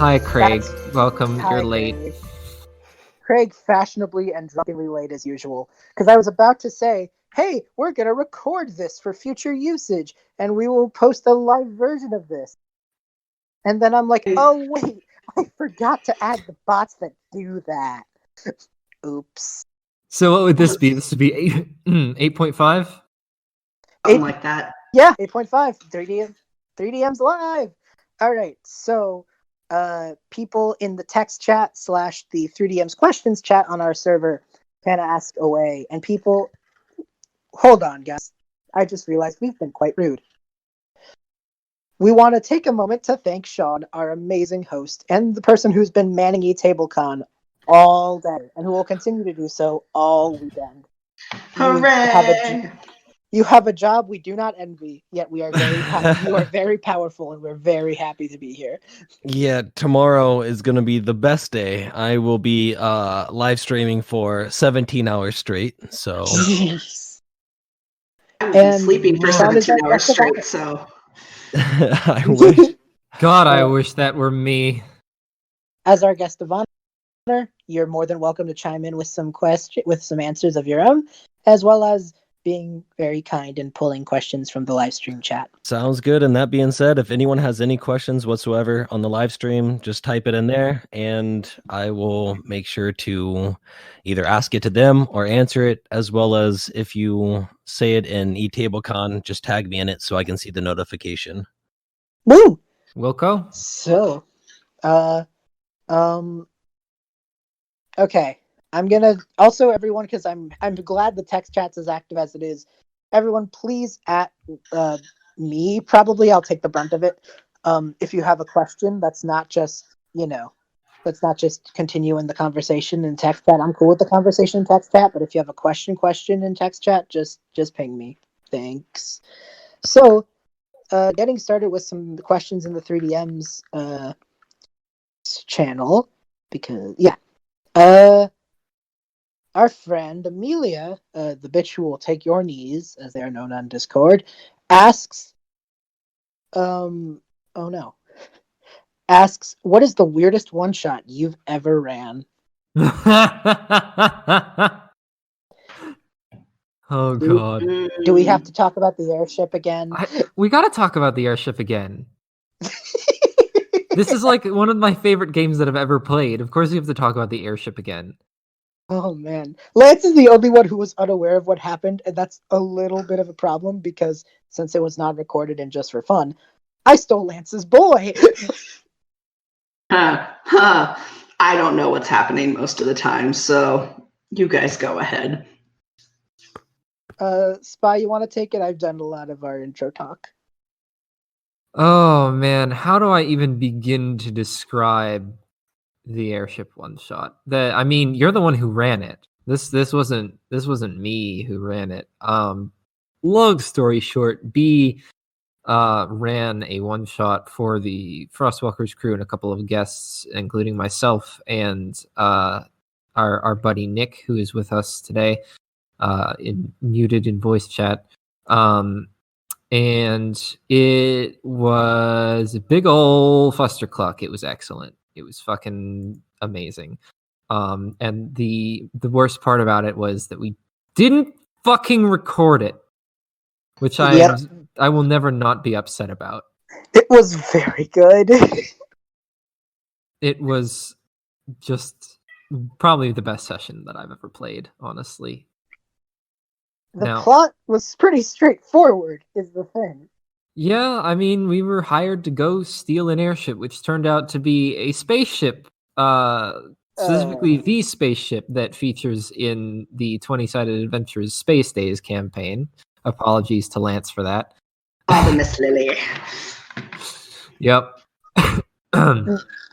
Hi, Craig. That's- Welcome. Hi, You're late. Craig. Craig, fashionably and drunkenly late as usual, because I was about to say, hey, we're going to record this for future usage, and we will post a live version of this. And then I'm like, oh, wait, I forgot to add the bots that do that. Oops. So what would this be? This would be 8.5? Something like that. Yeah, 8.5, 3DM's live. All right, so people in the text chat / the 3DM's questions chat on our server can ask away. And people, hold on, guys. I just realized we've been quite rude. We want to take a moment to thank Sean, our amazing host, and the person who's been manning eTableCon all day, and who will continue to do so all weekend. Hooray! You have a job we do not envy, yet we are you are very powerful, and we're very happy to be here. Yeah, tomorrow is going to be the best day. I will be live streaming for 17 hours straight. So Jeez. I was And sleeping for Sean is 17 our hours guest of honor. straight, so I wish. God, I wish that were me. As our guest of honor, you're more than welcome to chime in with some answers of your own, as well as being very kind and pulling questions from the live stream chat. Sounds good. And that being said, if anyone has any questions whatsoever on the live stream, just type it in there and I will make sure to either ask it to them or answer it, as well as if you say it in eTableCon, just tag me in it so I can see the notification. Woo! Wilco? So, okay. I'm gonna also everyone, because I'm glad the text chat's as active as it is. Everyone, please at me. Probably I'll take the brunt of it. If you have a question, that's not just let's not just continue in the conversation in text chat. I'm cool with the conversation in text chat, but if you have a question in text chat, just ping me. Thanks. So, getting started with some questions in the 3DM's channel, because our friend Amelia, the bitch who will take your knees, as they are known on Discord, asks, asks, what is the weirdest one shot you've ever ran? Oh, God. Do we have to talk about the airship again? We gotta talk about the airship again. This is like one of my favorite games that I've ever played. Of course we have to talk about the airship again. Oh, man. Lance is the only one who was unaware of what happened, and that's a little bit of a problem, because since it was not recorded and just for fun, I stole Lance's boy! I don't know what's happening most of the time, so you guys go ahead. Spy, you want to take it? I've done a lot of our intro talk. Oh, man. How do I even begin to describe the airship one shot? I mean, you're the one who ran it. This wasn't me who ran it. Long story short, B ran a one shot for the Frostwalkers crew and a couple of guests, including myself and our buddy Nick, who is with us today, muted in voice chat. And it was a big ol' fustercluck. It was excellent. It was fucking amazing. And the worst part about it was that we didn't fucking record it, which I will never not be upset about. It was very good. It was just probably the best session that I've ever played, honestly. The plot was pretty straightforward, is the thing. Yeah, I mean, we were hired to go steal an airship, which turned out to be a spaceship, specifically the spaceship that features in the 20-Sided Adventures Space Days campaign. Apologies to Lance for that. Oh, the Miss Lily. Yep.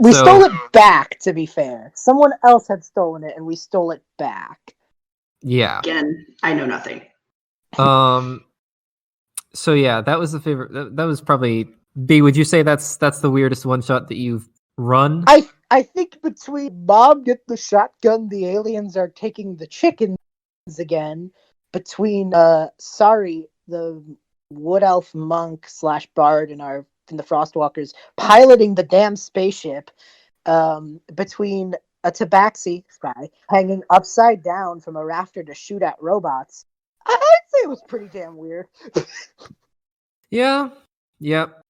We stole it back, to be fair. Someone else had stolen it, and we stole it back. Yeah. Again, I know nothing. So yeah, that was the favorite. That was probably B. Would you say that's the weirdest one shot that you've run? I think between Mom get the shotgun, the aliens are taking the chickens again. Between Sari, the wood elf monk / bard in the Frostwalkers, piloting the damn spaceship, between a tabaxi guy hanging upside down from a rafter to shoot at robots. I'd say it was pretty damn weird. Yeah. Yep.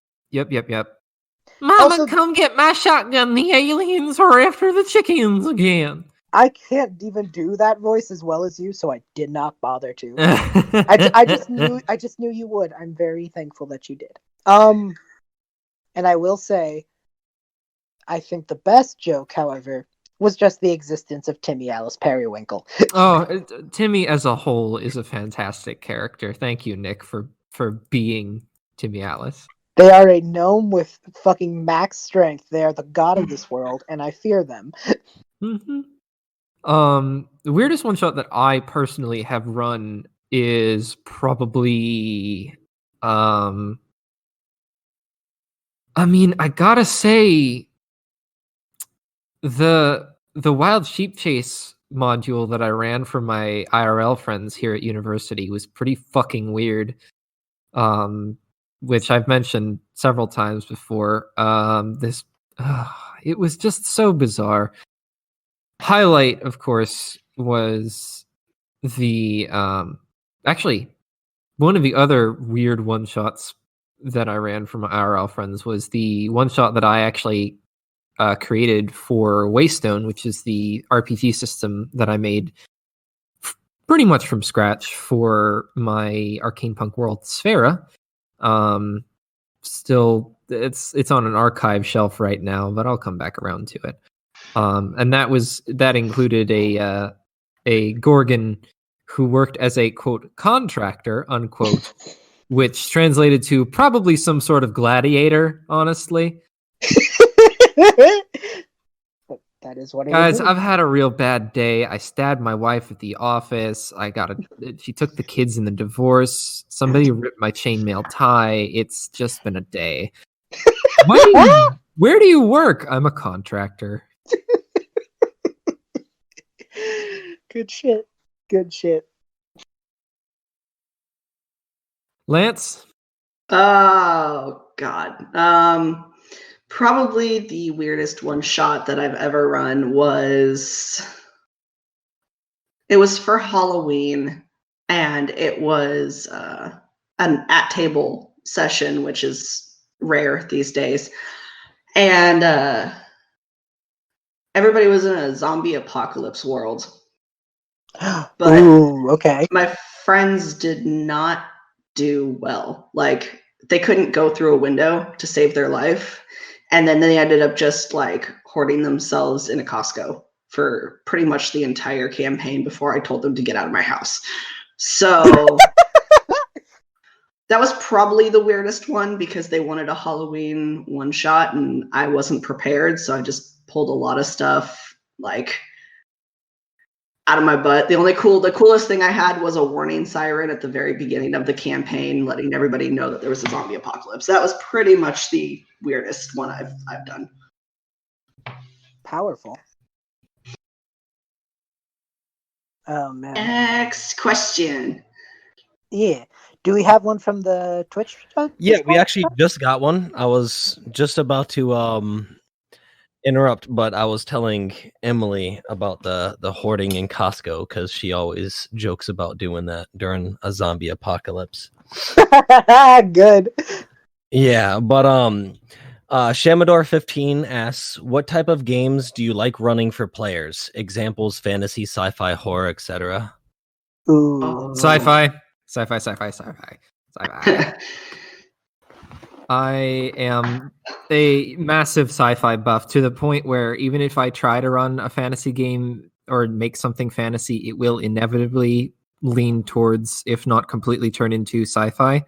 Mama, Also- come get my shotgun. The aliens are after the chickens again. I can't even do that voice as well as you, so I did not bother to. I just knew you would. I'm very thankful that you did. And I will say, I think the best joke, however, was just the existence of Timmy Alice Periwinkle. Timmy as a whole is a fantastic character. Thank you, Nick, for being Timmy Alice. They are a gnome with fucking max strength. They are the god of this world, and I fear them. Mm-hmm. The weirdest one shot that I personally have run is probably I mean, I gotta say the Wild Sheep Chase module that I ran for my IRL friends here at university was pretty fucking weird. Which I've mentioned several times before. It was just so bizarre. Highlight, of course, was the actually one of the other weird one shots that I ran for my IRL friends was the one shot that I actually created for Waystone, which is the RPG system that I made pretty much from scratch for my Arcane Punk World Sphera. Still, it's on an archive shelf right now, but I'll come back around to it. And that included a Gorgon who worked as a quote contractor unquote, which translated to probably some sort of gladiator. Honestly, That is what it guys, is. I've had a real bad day. I stabbed my wife at the office. She took the kids in the divorce. Somebody ripped my chainmail tie. It's just been a day. Where do you work? I'm a contractor. Good shit. Good shit. Lance? Oh God. Probably the weirdest one shot that I've ever run was for Halloween, and it was an at table session, which is rare these days. And everybody was in a zombie apocalypse world. But ooh, okay. my friends did not do well. Like, they couldn't go through a window to save their life. And then they ended up just like hoarding themselves in a Costco for pretty much the entire campaign before I told them to get out of my house. So that was probably the weirdest one because they wanted a Halloween one shot and I wasn't prepared. So I just pulled a lot of stuff like out of my butt. The coolest thing I had was a warning siren at the very beginning of the campaign, letting everybody know that there was a zombie apocalypse. That was pretty much the weirdest one I've done. Powerful. Oh man. Next question. Yeah. Do we have one from the Twitch? Yeah, we actually just got one. I was just about to interrupt, but I was telling Emily about the hoarding in Costco because she always jokes about doing that during a zombie apocalypse. Good. Yeah, but Shamador15 asks, what type of games do you like running for players? Examples: fantasy, sci-fi, horror, etc. Ooh. Sci-fi. I am a massive sci-fi buff to the point where even if I try to run a fantasy game or make something fantasy, it will inevitably lean towards, if not completely turn into sci-fi.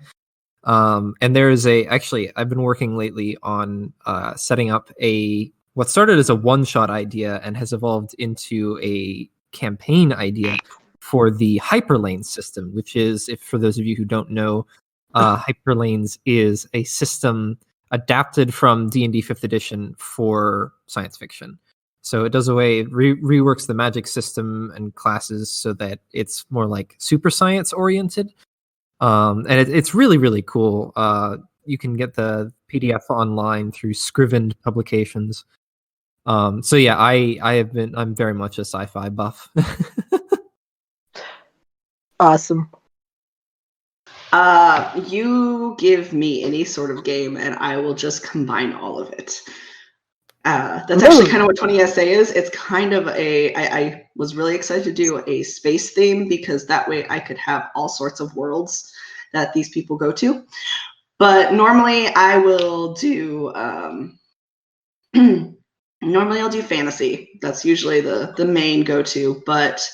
And there is actually, I've been working lately on setting up what started as a one-shot idea and has evolved into a campaign idea for the Hyperlane system, which is, if for those of you who don't know, Hyperlanes is a system adapted from D&D 5th edition for science fiction. So it does reworks the magic system and classes so that it's more like super science oriented. And it's really, really cool. You can get the PDF online through Scrivened Publications. So yeah, I'm very much a sci-fi buff. Awesome. You give me any sort of game, and I will just combine all of it. That's actually kind of what 20 SA is. It's kind of I was really excited to do a space theme because that way I could have all sorts of worlds that these people go to. But normally I will do normally I'll do fantasy. That's usually the main go-to, but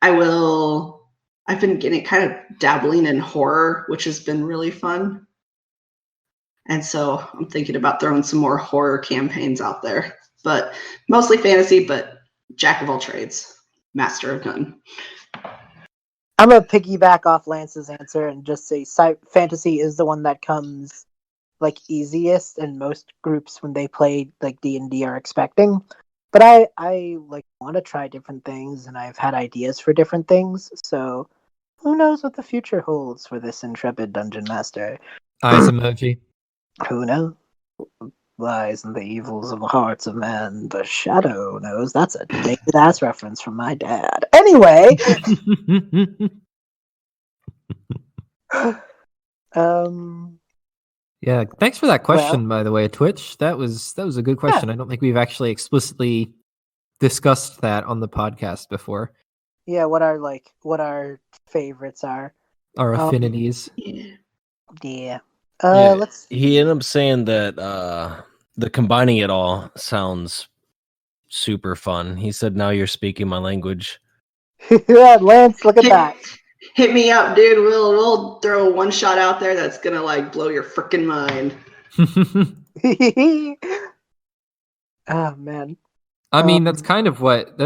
I've been getting kind of dabbling in horror, which has been really fun. And so I'm thinking about throwing some more horror campaigns out there, but mostly fantasy, but jack of all trades, master of none. I'm gonna piggyback off Lance's answer and just say fantasy is the one that comes like easiest, and most groups when they play like D&D are expecting. But I like want to try different things, and I've had ideas for different things. So who knows what the future holds for this intrepid dungeon master? Eyes emoji. Who knows? Lies in the evils of the hearts of man. The shadow knows. That's a dated ass reference from my dad. Anyway, Yeah, thanks for that question, by the way, Twitch. That was a good question. I don't think we've actually explicitly discussed that on the podcast before. Yeah, what our favorites are. Our affinities. Yeah. Yeah, Let's see. he ended up saying that the combining it all sounds super fun. He said, "Now you're speaking my language." Yeah, Lance, look at that. Hit me up, dude. We'll throw one shot out there that's gonna like blow your freaking mind. Oh man. I mean, that's kind of what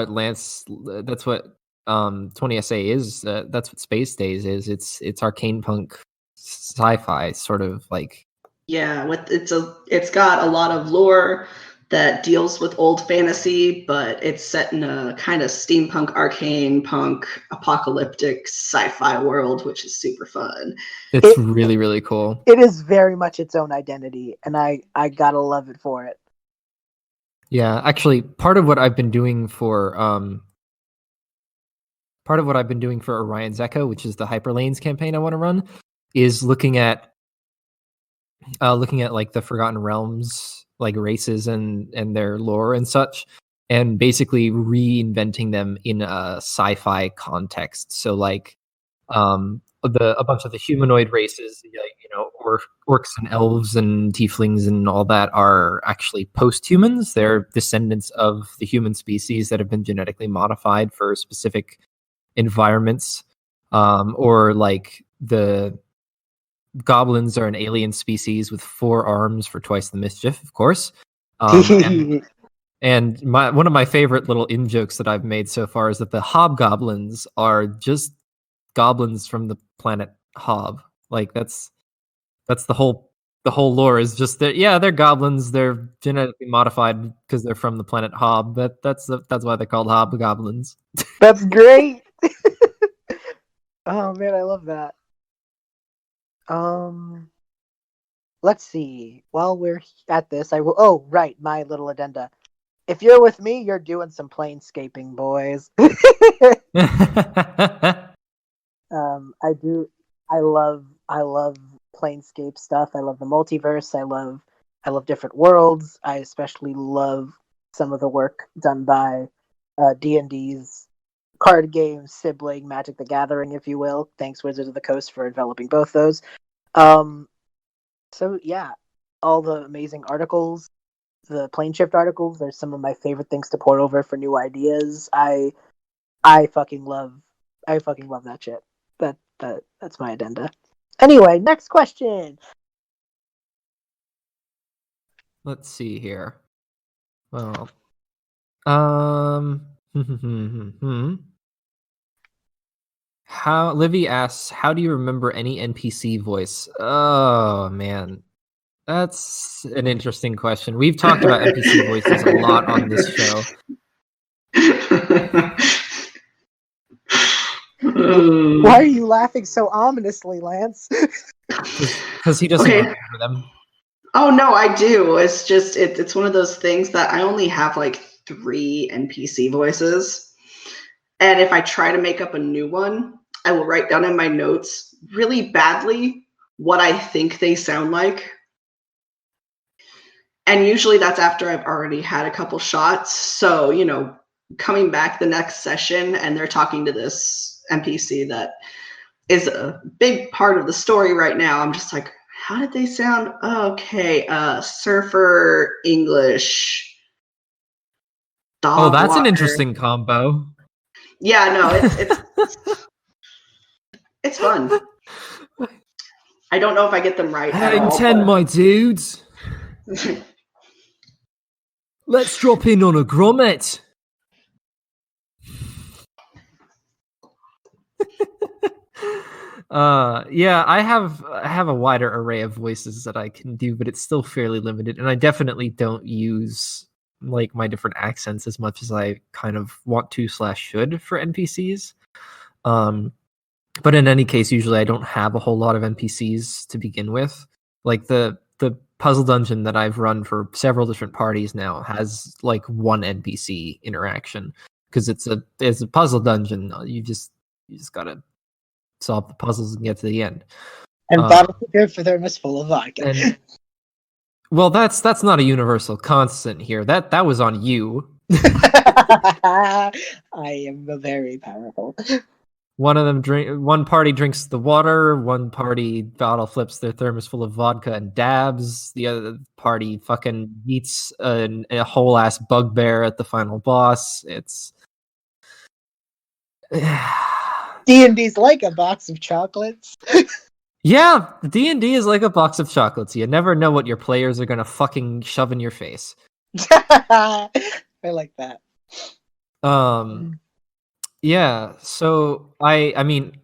Lance. That's what 20 SA is. That's what Space Days is. It's arcane punk sci-fi sort of like. Yeah, it's got a lot of lore that deals with old fantasy, but it's set in a kind of steampunk, arcane punk, apocalyptic sci-fi world, which is super fun. It's really, really cool. It is very much its own identity, and I gotta love it for it. Yeah, actually, part of what I've been doing for Orion's Echo, which is the Hyperlanes campaign I want to run, is looking at like the Forgotten Realms like races and their lore and such, and basically reinventing them in a sci-fi context. So like a bunch of the humanoid races, orcs and elves and tieflings and all that are actually post-humans. They're descendants of the human species that have been genetically modified for specific environments, or like the goblins are an alien species with 4 arms for twice the mischief, of course. And one of my favorite little in-jokes that I've made so far is that the hobgoblins are just goblins from the planet Hob. Like that's the whole lore is just that. Yeah, they're goblins. They're genetically modified because they're from the planet Hob. That's why they're called hobgoblins. That's great. Oh man, I love that. Let's see. While we're at this, I will. Oh, right, my little addenda. If you're with me, you're doing some planescaping, boys. I do. I love Planescape stuff. I love the multiverse. I love different worlds. I especially love some of the work done by D&D's card game sibling, Magic the Gathering, if you will. Thanks, Wizards of the Coast, for developing both those. So yeah, all the amazing articles, the Planeshift articles, they're some of my favorite things to pore over for new ideas. I fucking love that shit. That's my addenda. Anyway, next question. Let's see here. Well, Livy asks, how do you remember any NPC voice? Oh man, that's an interesting question. We've talked about NPC voices a lot on this show. Why are you laughing so ominously, Lance? Because he doesn't remember them. Oh no, I do. It's just it's one of those things that I only have like 3 NPC voices. And if I try to make up a new one, I will write down in my notes really badly what I think they sound like. And usually that's after I've already had a couple shots. So, you know, coming back the next session and they're talking to this NPC that is a big part of the story right now, I'm just like, how did they sound? Okay, surfer English. Oh, Dog that's an walker. interesting combo. Yeah, no, it's fun. I don't know if I get them right at Hang all. 10, my dudes. Let's drop in on a grommet. Yeah, I have a wider array of voices that I can do, but it's still fairly limited, and I definitely don't use like my different accents as much as I kind of want to / should for NPCs. But in any case, usually I don't have a whole lot of NPCs to begin with. Like the puzzle dungeon that I've run for several different parties now has like one NPC interaction because it's a puzzle dungeon. You just gotta solve the puzzles and get to the end. And bottle prepared for thermos full of vodka. And well, that's not a universal constant here. That was on you. I am very powerful. One party drinks the water, one party bottle flips their thermos full of vodka and dabs, the other party fucking eats a whole ass bugbear at the final boss. It's D&D's like a box of chocolates. yeah, D&D is like a box of chocolates. You never know what your players are gonna fucking shove in your face. I like that. Yeah, so I mean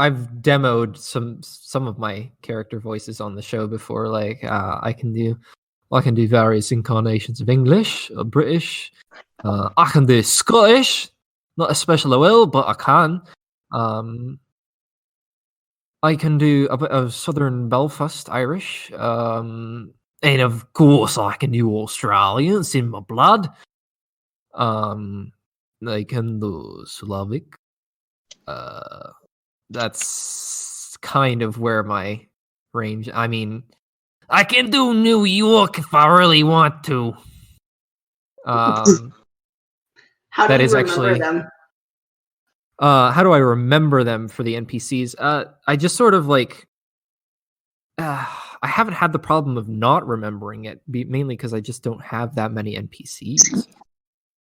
I've demoed some of my character voices on the show before. Like I can do various incarnations of English or British. I can do Scottish, not especially well, but I can. I can do a bit of Southern Belfast Irish. And of course I can do Australian. It's in my blood. I can do Slavic. That's kind of where my range. I mean, I can do New York if I really want to. How do that you is remember actually them? how do I remember them for the NPCs? I just sort of like I haven't had the problem of not remembering it, mainly because I just don't have that many NPCs.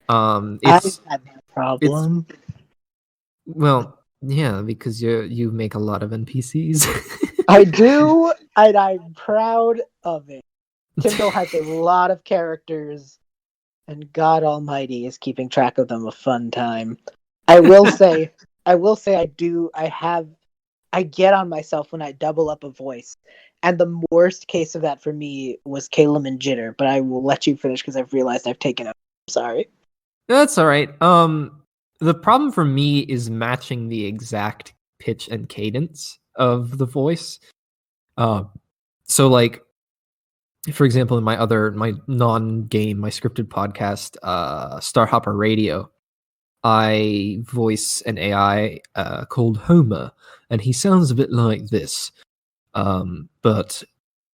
I've had that problem. Well, yeah, because you make a lot of NPCs. I do, and I'm proud of it. Kindle has a lot of characters, and God Almighty is keeping track of them a fun time. I will say I get on myself when I double up a voice. And the worst case of that for me was Calum and Jitter, but I will let you finish because I've realized I've taken it. I'm sorry. That's all right. The problem for me is matching the exact pitch and cadence of the voice. So like, for example, in my non-game, my scripted podcast, Starhopper Radio, I voice an AI called Homer, and he sounds a bit like this. But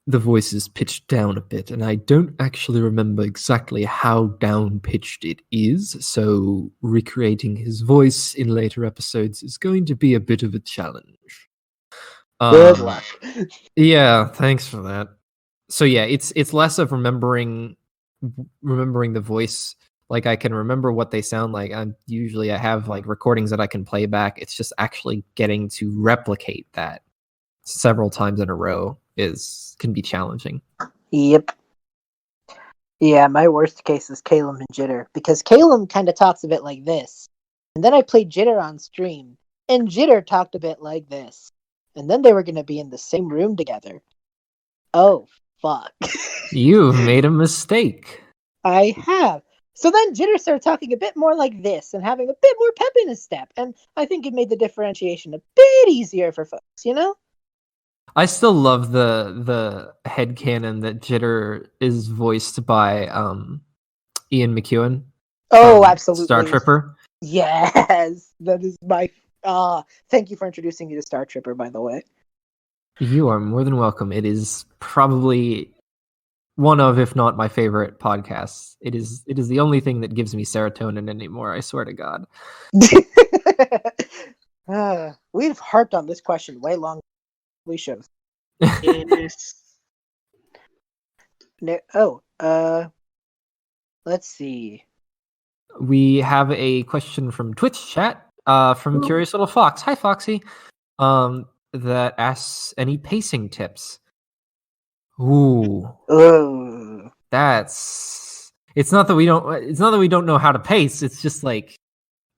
the voice is pitched down a bit, and I don't actually remember exactly how down-pitched it is, so recreating his voice in later episodes is going to be a bit of a challenge. Good luck. Yeah, thanks for that. So yeah, it's less of remembering the voice. Like I can remember what they sound like. I have like recordings that I can play back. It's just actually getting to replicate that several times in a row can be challenging. Yep. Yeah, my worst case is Calum and Jitter, because Calum kind of talks a bit like this, and then I played Jitter on stream, and Jitter talked a bit like this, and then they were going to be in the same room together. Oh, fuck. You've made a mistake. I have. So then Jitter started talking a bit more like this, and having a bit more pep in his step, and I think it made the differentiation a bit easier for folks, you know? I still love the headcanon that Jitter is voiced by Ian McEwan. Oh, from absolutely. Star Tripper. Yes, that is my. Thank you for introducing me to Star Tripper, by the way. You are more than welcome. It is probably one of, if not my favorite podcasts. It is the only thing that gives me serotonin anymore. I swear to God. We've harped on this question way longer than we should have. Yes. Let's see. We have a question from Twitch chat from Curious Little Fox. Hi, Foxy. That asks any pacing tips. Ooh. It's not that we don't know how to pace. It's just like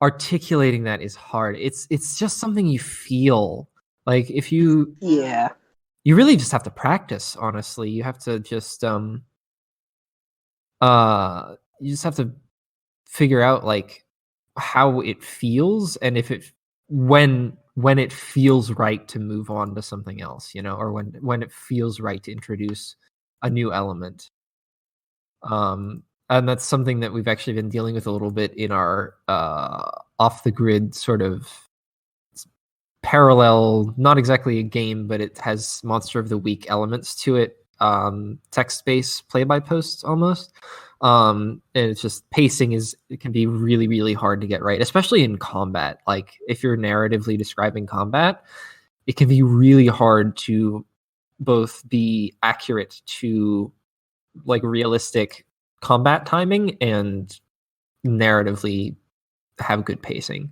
articulating that is hard. It's just something you feel. Like if you you really just have to practice, honestly. You have to just you just have to figure out like how it feels and if it when it feels right to move on to something else, you know, or when it feels right to introduce a new element. And that's something that we've actually been dealing with a little bit in our off the grid sort of parallel, not exactly a game, but it has Monster of the Week elements to it, text-based play-by-posts almost. And it's just pacing it can be really, really hard to get right, especially in combat. Like if you're narratively describing combat, it can be really hard to both be accurate to like realistic combat timing and narratively have good pacing.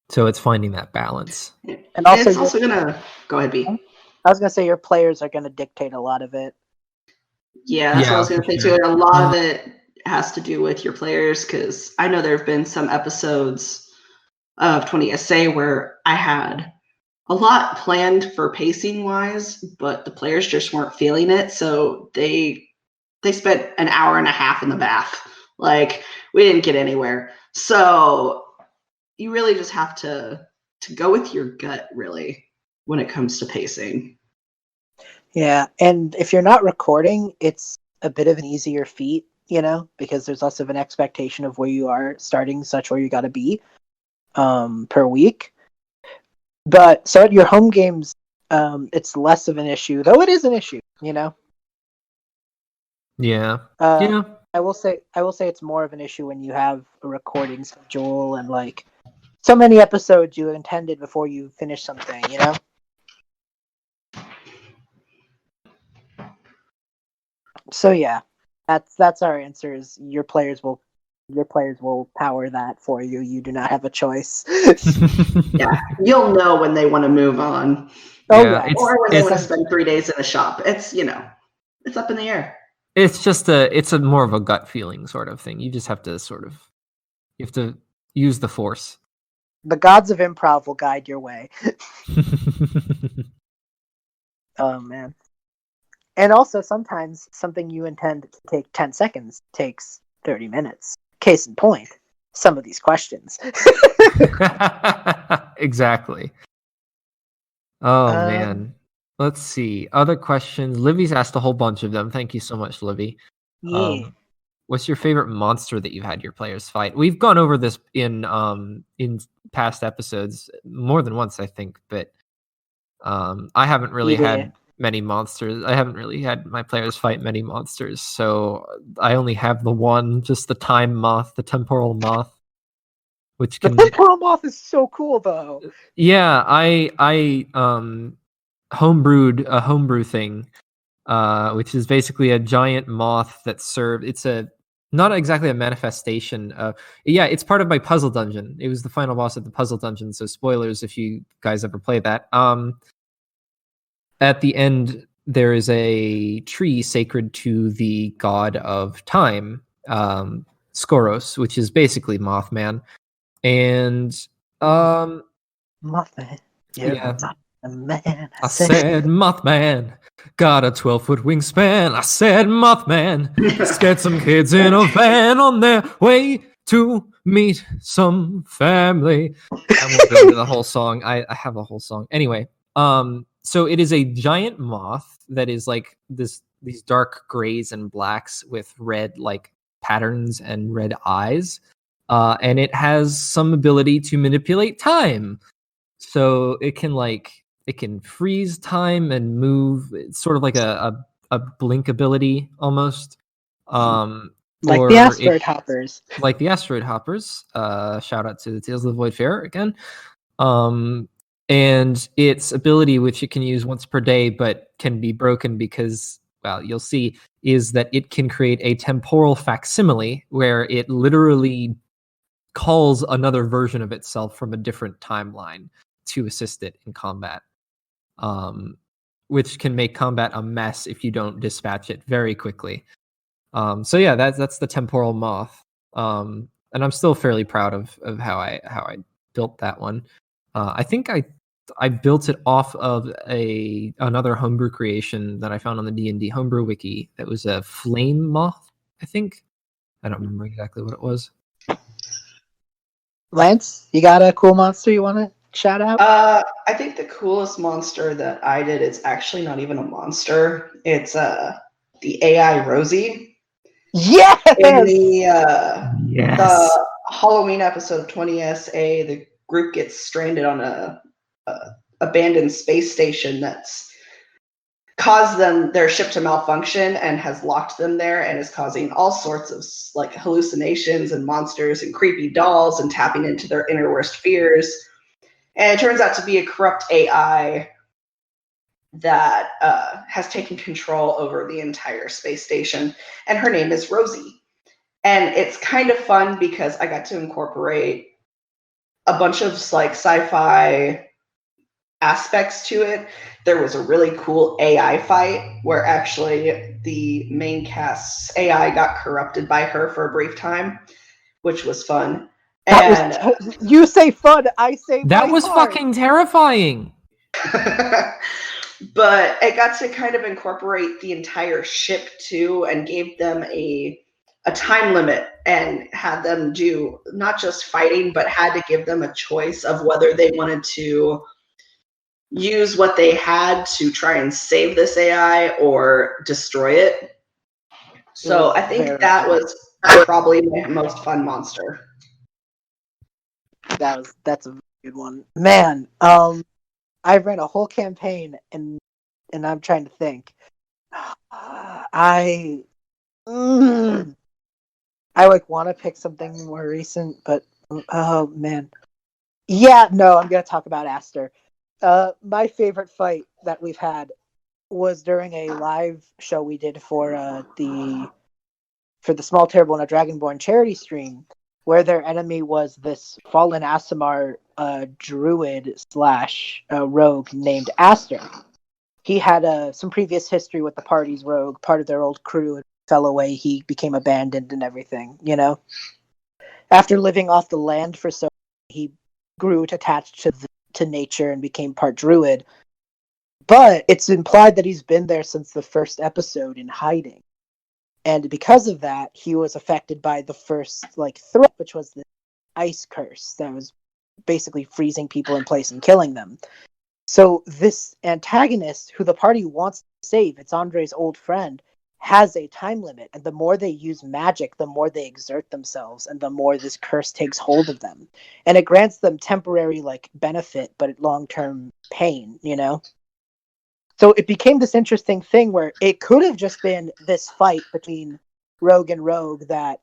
So it's finding that balance. And also, it's also gonna go ahead, B. I was gonna say your players are gonna dictate a lot of it. Yeah, that's what I was gonna say too. And a lot of it has to do with your players, because I know there have been some episodes of 20SA where I had a lot planned for pacing wise, but the players just weren't feeling it. So they spent an hour and a half in the bath. Like we didn't get anywhere. So you really just have to go with your gut, really, when it comes to pacing. Yeah, and if you're not recording, it's a bit of an easier feat, you know, because there's less of an expectation of where you are starting, such where you got to be per week. But so at your home games, it's less of an issue, though it is an issue, you know. Yeah. I will say it's more of an issue when you have a recording schedule and like so many episodes you intended before you finish something, you know. So yeah, that's our answer. Is your players will power that for you. You do not have a choice. Yeah, you'll know when they want to move on. Oh Yeah, or when they want to spend 3 days in a shop. It's, you know, it's up in the air. It's just it's a more of a gut feeling sort of thing. You just have to you have to use the force. The gods of improv will guide your way. Oh man. And also sometimes something you intend to take 10 seconds takes 30 minutes. Case in point, some of these questions. Exactly. Oh man. Let's see. Other questions. Livy's asked a whole bunch of them. Thank you so much, Livy. Yeah. What's your favorite monster that you've had your players fight? We've gone over this in past episodes more than once, I think, but I haven't really had many monsters. I haven't really had my players fight many monsters, so I only have the one, just the time moth, the temporal moth, which can. The temporal moth is so cool, though. Yeah, I homebrewed a homebrew thing, which is basically a giant moth that served. It's not exactly a manifestation. Yeah, it's part of my puzzle dungeon. It was the final boss of the puzzle dungeon. So spoilers if you guys ever play that. At the end, there is a tree sacred to the god of time, Skoros, which is basically Mothman. And Mothman. Yeah. A man. I said Mothman, got a 12-foot wingspan. I said Mothman, scared some kids in a van on their way to meet some family. I won't go into the whole song. I have a whole song. Anyway, so it is a giant moth that is like these dark grays and blacks with red like patterns and red eyes. And it has some ability to manipulate time. So it can freeze time and move. It's sort of like a blink ability almost. Like or the asteroid it- hoppers. like the asteroid hoppers. Shout out to the Tales of the Void Fair again. And its ability, which it can use once per day, but can be broken because, well, you'll see, is that it can create a temporal facsimile where it literally calls another version of itself from a different timeline to assist it in combat. Which can make combat a mess if you don't dispatch it very quickly. So yeah, that's the temporal moth. And I'm still fairly proud of how I built that one. I think I built it off of another homebrew creation that I found on the D&D homebrew wiki. That was a flame moth, I think. I don't remember exactly what it was. Lance, you got a cool monster you want to shout out? I think the coolest monster that I did is actually not even a monster. It's the AI Rosie. Yes! In the Yes. Halloween episode of 20SA, the group gets stranded on a abandoned space station that's caused their ship to malfunction and has locked them there and is causing all sorts of like hallucinations and monsters and creepy dolls and tapping into their inner worst fears. And it turns out to be a corrupt AI that has taken control over the entire space station, and her name is Rosie. And it's kind of fun because I got to incorporate a bunch of like sci-fi aspects to it. There was a really cool AI fight where actually the main cast's AI got corrupted by her for a brief time, which was fun. And You say fun, I say That my was heart. fucking terrifying. but it got to kind of incorporate the entire ship too, and gave them a time limit and had them do not just fighting, but had to give them a choice of whether they wanted to use what they had to try and save this AI or destroy it. So I think that was probably my most fun monster. That's a good one. Man, I ran a whole campaign and I'm trying to think. I like want to pick something more recent, but oh man. Yeah, no, I'm gonna talk about Aster. My favorite fight that we've had was during a live show we did for the Small Terrible and a Dragonborn charity stream, where their enemy was this fallen Aasimar druid / rogue named Aster. He had some previous history with the party's rogue, part of their old crew, and fell away. He became abandoned and everything, you know? After living off the land for so long, he grew attached to nature and became part druid. But it's implied that he's been there since the first episode in hiding. And because of that, he was affected by the first threat, which was the ice curse that was basically freezing people in place and killing them. So this antagonist, who the party wants to save, it's Andre's old friend, has a time limit. And the more they use magic, the more they exert themselves, and the more this curse takes hold of them. And it grants them temporary benefit, but long-term pain, you know? So it became this interesting thing where it could have just been this fight between rogue and rogue that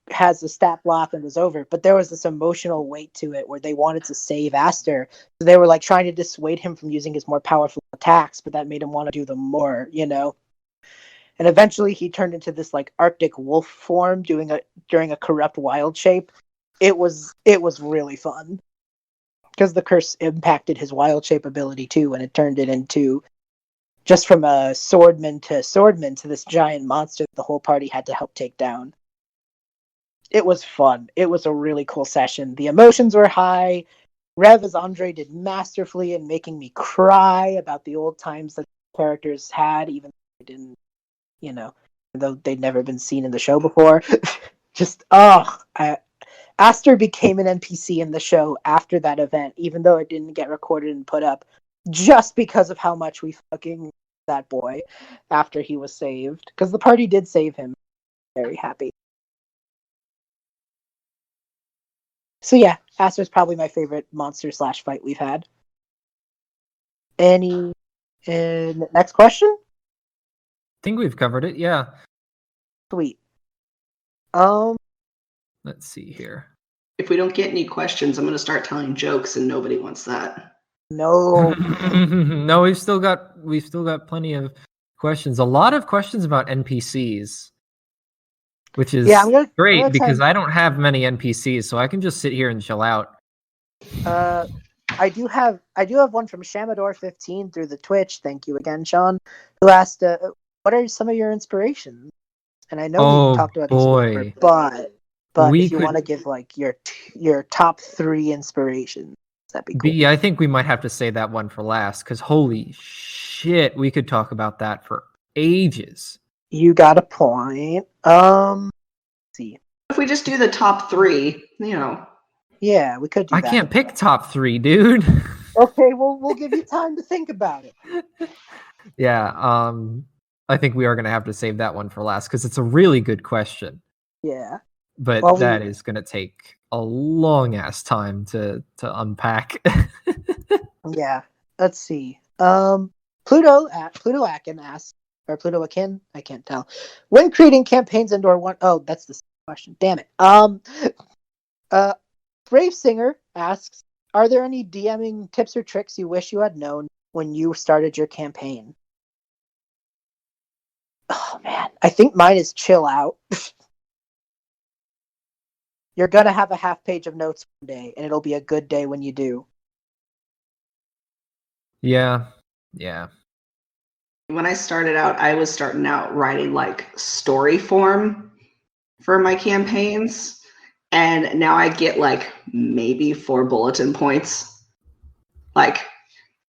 has a stat block and was over. But there was this emotional weight to it where they wanted to save Aster. So they were trying to dissuade him from using his more powerful attacks, but that made him want to do them more, you know? And eventually he turned into this Arctic wolf form during a corrupt wild shape. It was really fun. Because the curse impacted his wild shape ability too, and it turned it into just from a swordman to this giant monster that the whole party had to help take down. It was fun. It was a really cool session. The emotions were high. Rev as Andre did masterfully in making me cry about the old times that the characters had, even though they didn't, though they'd never been seen in the show before. just Aster became an NPC in the show after that event, even though it didn't get recorded and put up, just because of how much we fucking that boy after he was saved. Because the party did save him. Very happy. So yeah, Aster's probably my favorite monster / fight we've had. Next question? I think we've covered it. Yeah. Sweet. Let's see here. If we don't get any questions, I'm going to start telling jokes, and nobody wants that. No. No, we've still got plenty of questions. A lot of questions about NPCs, which is great because I don't have many NPCs, so I can just sit here and chill out. I do have one from Shamador15 through the Twitch. Thank you again, Sean, who asked, "What are some of your inspirations?" And I know we talked about these before, but if you want to give like your top 3 inspirations, that'd be cool. B, I think we might have to say that one for last because holy shit, we could talk about that for ages. You got a point. Let's see. If we just do the top 3, Yeah, we could do that. I can't pick top 3, dude. Okay, well, we'll give you time to think about it. Yeah, I think we are going to have to save that one for last because it's a really good question. Yeah. But that is going to take a long-ass time to unpack. Yeah, let's see. Pluto Akin asks, or Pluto Akin, I can't tell. When creating campaigns that's the question. Damn it. Brave Singer asks, are there any DMing tips or tricks you wish you had known when you started your campaign? Oh man, I think mine is chill out. You're gonna have a half page of notes one day, and it'll be a good day when you do. Yeah. When I started out, I was starting out writing like story form for my campaigns. And now I get like maybe 4 bulletin points. Like,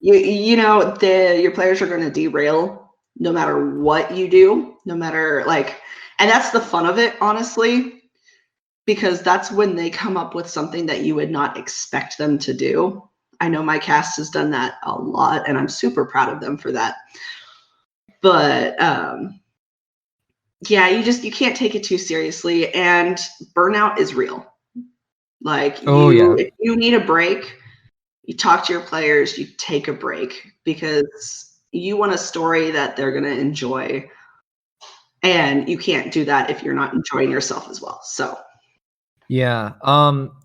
your players are going to derail no matter what you do, no matter and that's the fun of it, honestly, because that's when they come up with something that you would not expect them to do. I know my cast has done that a lot, and I'm super proud of them for that. But yeah, you can't take it too seriously, and burnout is real. If you need a break, you talk to your players, you take a break because you want a story that they're going to enjoy, and you can't do that if you're not enjoying yourself as well. So yeah,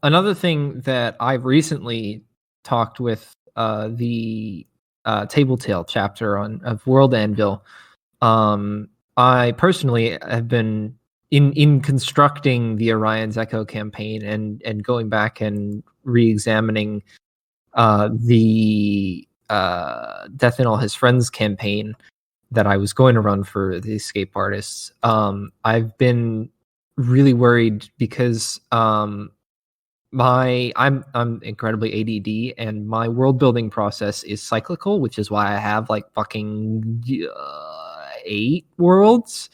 another thing that I've recently talked with the Tabletail chapter of World Anvil. I personally have been in constructing the Orion's Echo campaign and going back and re-examining the Death and All His Friends campaign that I was going to run for the Escape Artists. I've been really worried because I'm incredibly ADD, and my world building process is cyclical, which is why I have like fucking 8 worlds,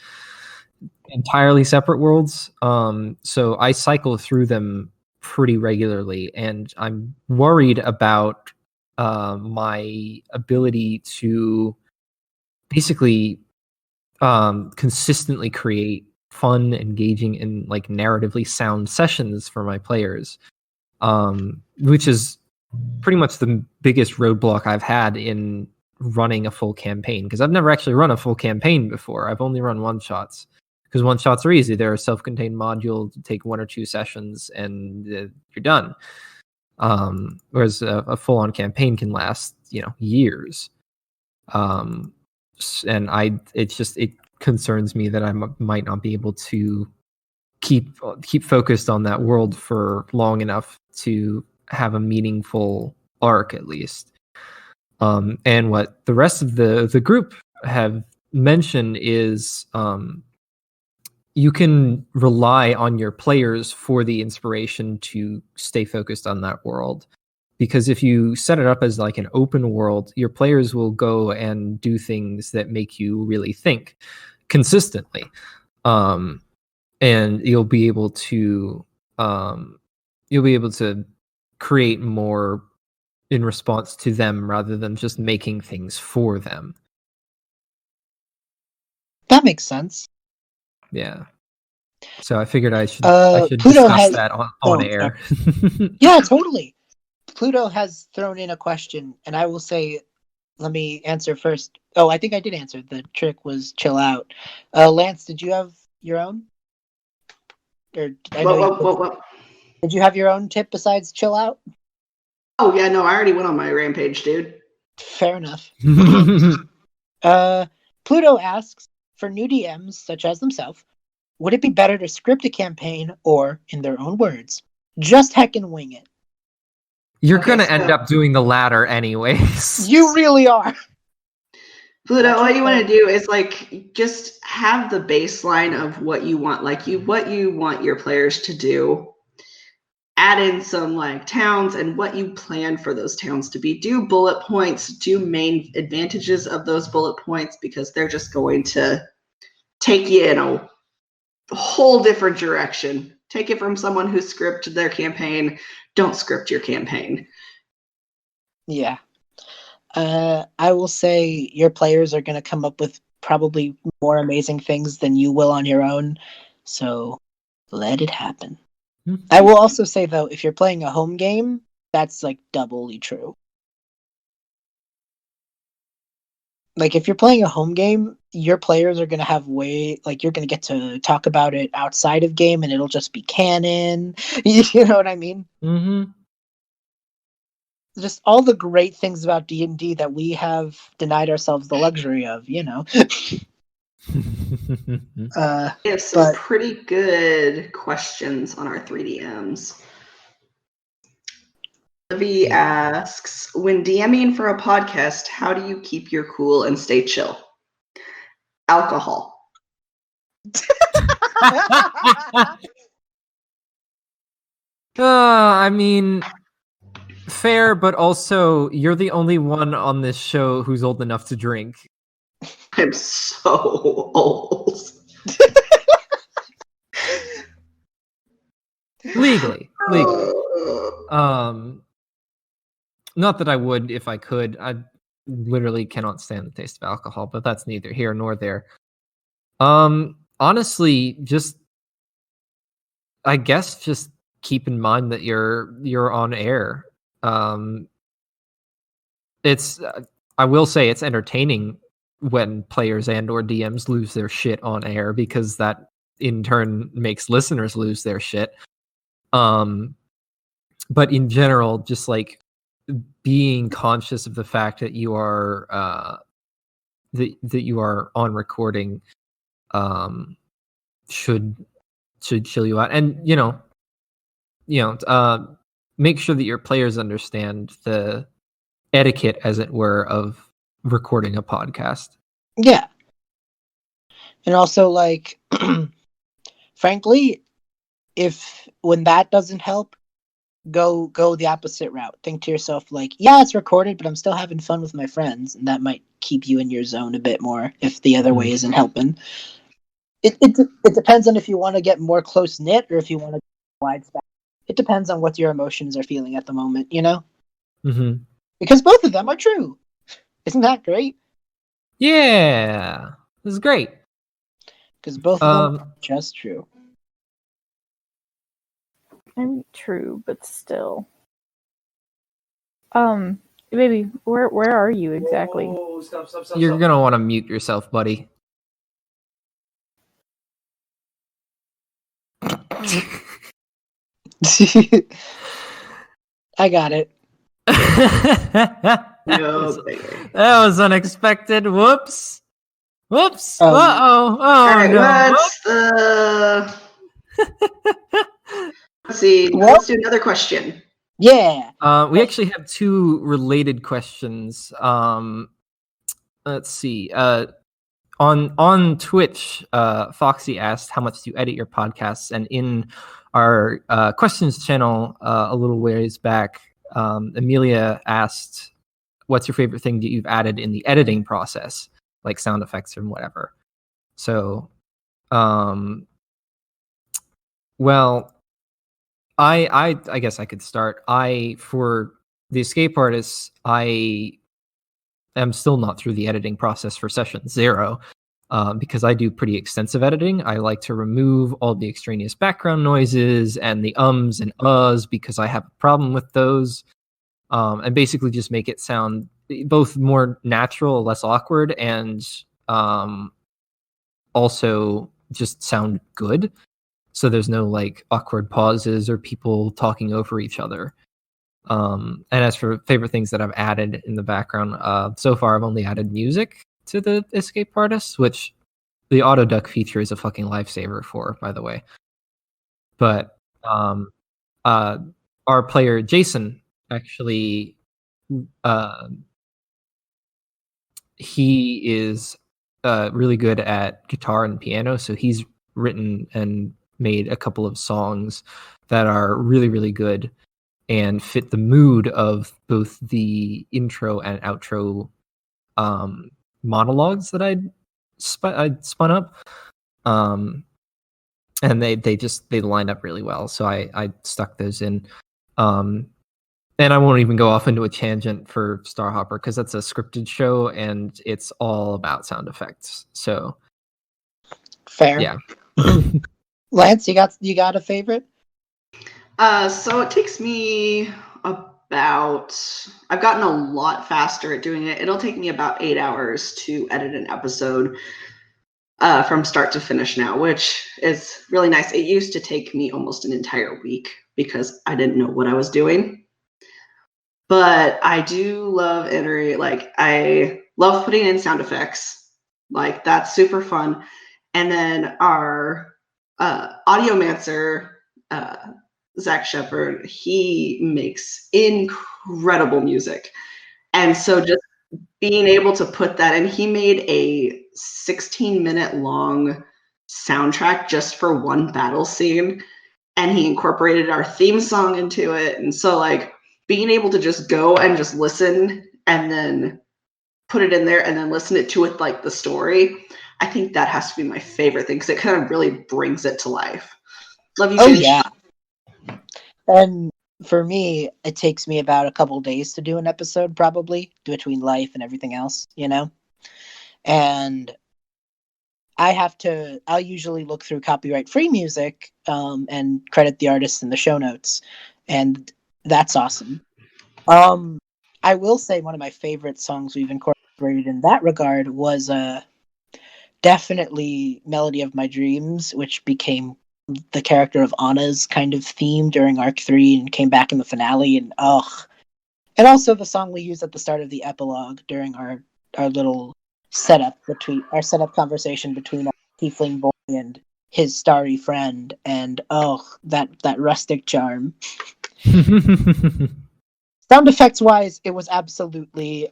entirely separate worlds. So I cycle through them pretty regularly, and I'm worried about my ability to basically consistently create fun, engaging, and like narratively sound sessions for my players, which is pretty much the biggest roadblock I've had in running a full campaign, because I've never actually run a full campaign before. I've only run one-shots because one-shots are easy. They're a self-contained module to take 1 or 2 sessions and you're done. Whereas a full-on campaign can last, years. And it concerns me that I might not be able to keep focused on that world for long enough to have a meaningful arc, at least. And what the rest of the group have mentioned is you can rely on your players for the inspiration to stay focused on that world. Because if you set it up as like an open world, your players will go and do things that make you really think consistently. and you'll be able to create more in response to them rather than just making things for them. That makes sense. Yeah. So I figured I should Pluto discuss has- that on oh, air. Yeah, totally. Pluto has thrown in a question, and I will say, let me answer first. Oh, I think I did answer. The trick was chill out. Lance, did you have your own? Or What? Did you have your own tip besides chill out? Oh yeah, no, I already went on my rampage, dude. Fair enough. Pluto asks, for new DMs such as themselves, would it be better to script a campaign or, in their own words, just heckin' wing it? You're Okay, gonna so- end up doing the latter anyways. You really are. Pluto, all you want to do is like just have the baseline of what you want, what you want your players to do. Add in some like towns and what you plan for those towns to be. Do bullet points, do main advantages of those bullet points, because they're just going to take you in a whole different direction. Take it from someone who scripted their campaign. Don't script your campaign. Yeah. I will say your players are going to come up with probably more amazing things than you will on your own. So let it happen. I will also say, though, if you're playing a home game, that's like doubly true. Like if you're playing a home game, your players are going to have you're going to get to talk about it outside of game, and it'll just be canon. You know what I mean? Mm-hmm. Just all the great things about D&D that we have denied ourselves the luxury of, you know. We have some But- pretty good questions on our 3DMs. Livy asks, when DMing for a podcast, how do you keep your cool and stay chill? Alcohol. I mean, fair, but also you're the only one on this show who's old enough to drink. I'm so old. Legally. Not that I would if I could. I literally cannot stand the taste of alcohol, but that's neither here nor there. Honestly, I guess just keep in mind that you're on air. It's I will say it's entertaining when players and or DMs lose their shit on air, because that in turn makes listeners lose their shit. But in general, just like being conscious of the fact that you are that you are on recording should chill you out, and make sure that your players understand the etiquette, as it were, of recording a podcast. Yeah. And also, like, frankly, when that doesn't help, go the opposite route. Think to yourself, like, yeah, it's recorded, but I'm still having fun with my friends, and that might keep you in your zone a bit more if the other way isn't helping. It depends on if you want to get more close knit or if you want to wide spectrum. It depends on what your emotions are feeling at the moment, you know? Mm-hmm. Because both of them are true. Isn't that great? Yeah, this is great. Because both of them are just true. I'm true, but still. Baby, where are you exactly? Whoa, stop. You're gonna want to mute yourself, buddy. I got it. No, That was unexpected. Whoops. Uh-oh. Oh, all right, no. let's see. Well- Let's do another question. Yeah. We actually have two related questions. Let's see. On Twitch, Foxy asked, how much do you edit your podcasts? And in our questions channel a little ways back, Amelia asked, what's your favorite thing that you've added in the editing process, like sound effects or whatever? So Well, I guess I could start. For the escape artists, I am still not through the editing process for session 0. Because I do pretty extensive editing. I like to remove all the extraneous background noises and the ums and uhs because I have a problem with those. And basically just make it sound both more natural, less awkward, and also just sound good. So there's no like awkward pauses or people talking over each other. And as for favorite things that I've added in the background, so far I've only added music to the escape artists, which the auto duck feature is a fucking lifesaver for, by the way. But our player Jason actually, he is really good at guitar and piano, so he's written and made a couple of songs that are really, really good and fit the mood of both the intro and outro monologues that I'd spun up. And they line up really well, so I stuck those in. And I won't even go off into a tangent for Starhopper because that's a scripted show and it's all about sound effects. So Fair. yeah. Lance, you got a favorite? So it takes me about, I've gotten a lot faster at doing it. It'll take me about 8 hours to edit an episode from start to finish now, which is really nice. It used to take me almost an entire week because I didn't know what I was doing. But I do love entering, like, I love putting in sound effects. Like, that's super fun. And then our audiomancer, Zach Shepard, he makes incredible music. And so just being able to put that in, he made a 16-minute long soundtrack just for one battle scene. And he incorporated our theme song into it. And so, like, being able to just go and just listen and then put it in there and then listen it to it like the story, I think that has to be my favorite thing because it kind of really brings it to life. Love you, Oh, Finch. yeah. And for me, it takes me about a couple days to do an episode, probably, between life and everything else, you know? And I'll usually look through copyright-free music and credit the artists in the show notes. And that's awesome. I will say one of my favorite songs we've incorporated in that regard was definitely Melody of My Dreams, which became the character of Anna's kind of theme during Arc 3 and came back in the finale. And also the song we used at the start of the epilogue during our little setup conversation between our tiefling boy and his starry friend. And that rustic charm. Sound effects wise, it was absolutely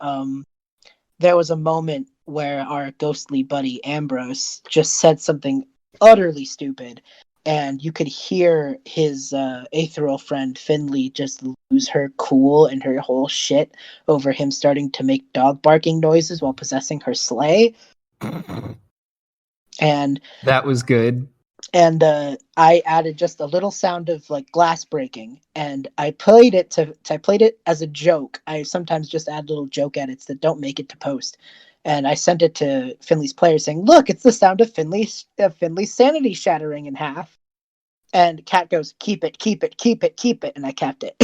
there was a moment where our ghostly buddy Ambrose just said something utterly stupid, and you could hear his ethereal friend Finley just lose her cool and her whole shit over him starting to make dog barking noises while possessing her sleigh. And that was good. And I added just a little sound of like glass breaking, and I played it as a joke. I sometimes just add little joke edits that don't make it to post, and I sent it to Finley's player saying, "Look, it's the sound of Finley's sanity shattering in half." And Kat goes, "Keep it, keep it, keep it, keep it," and I kept it.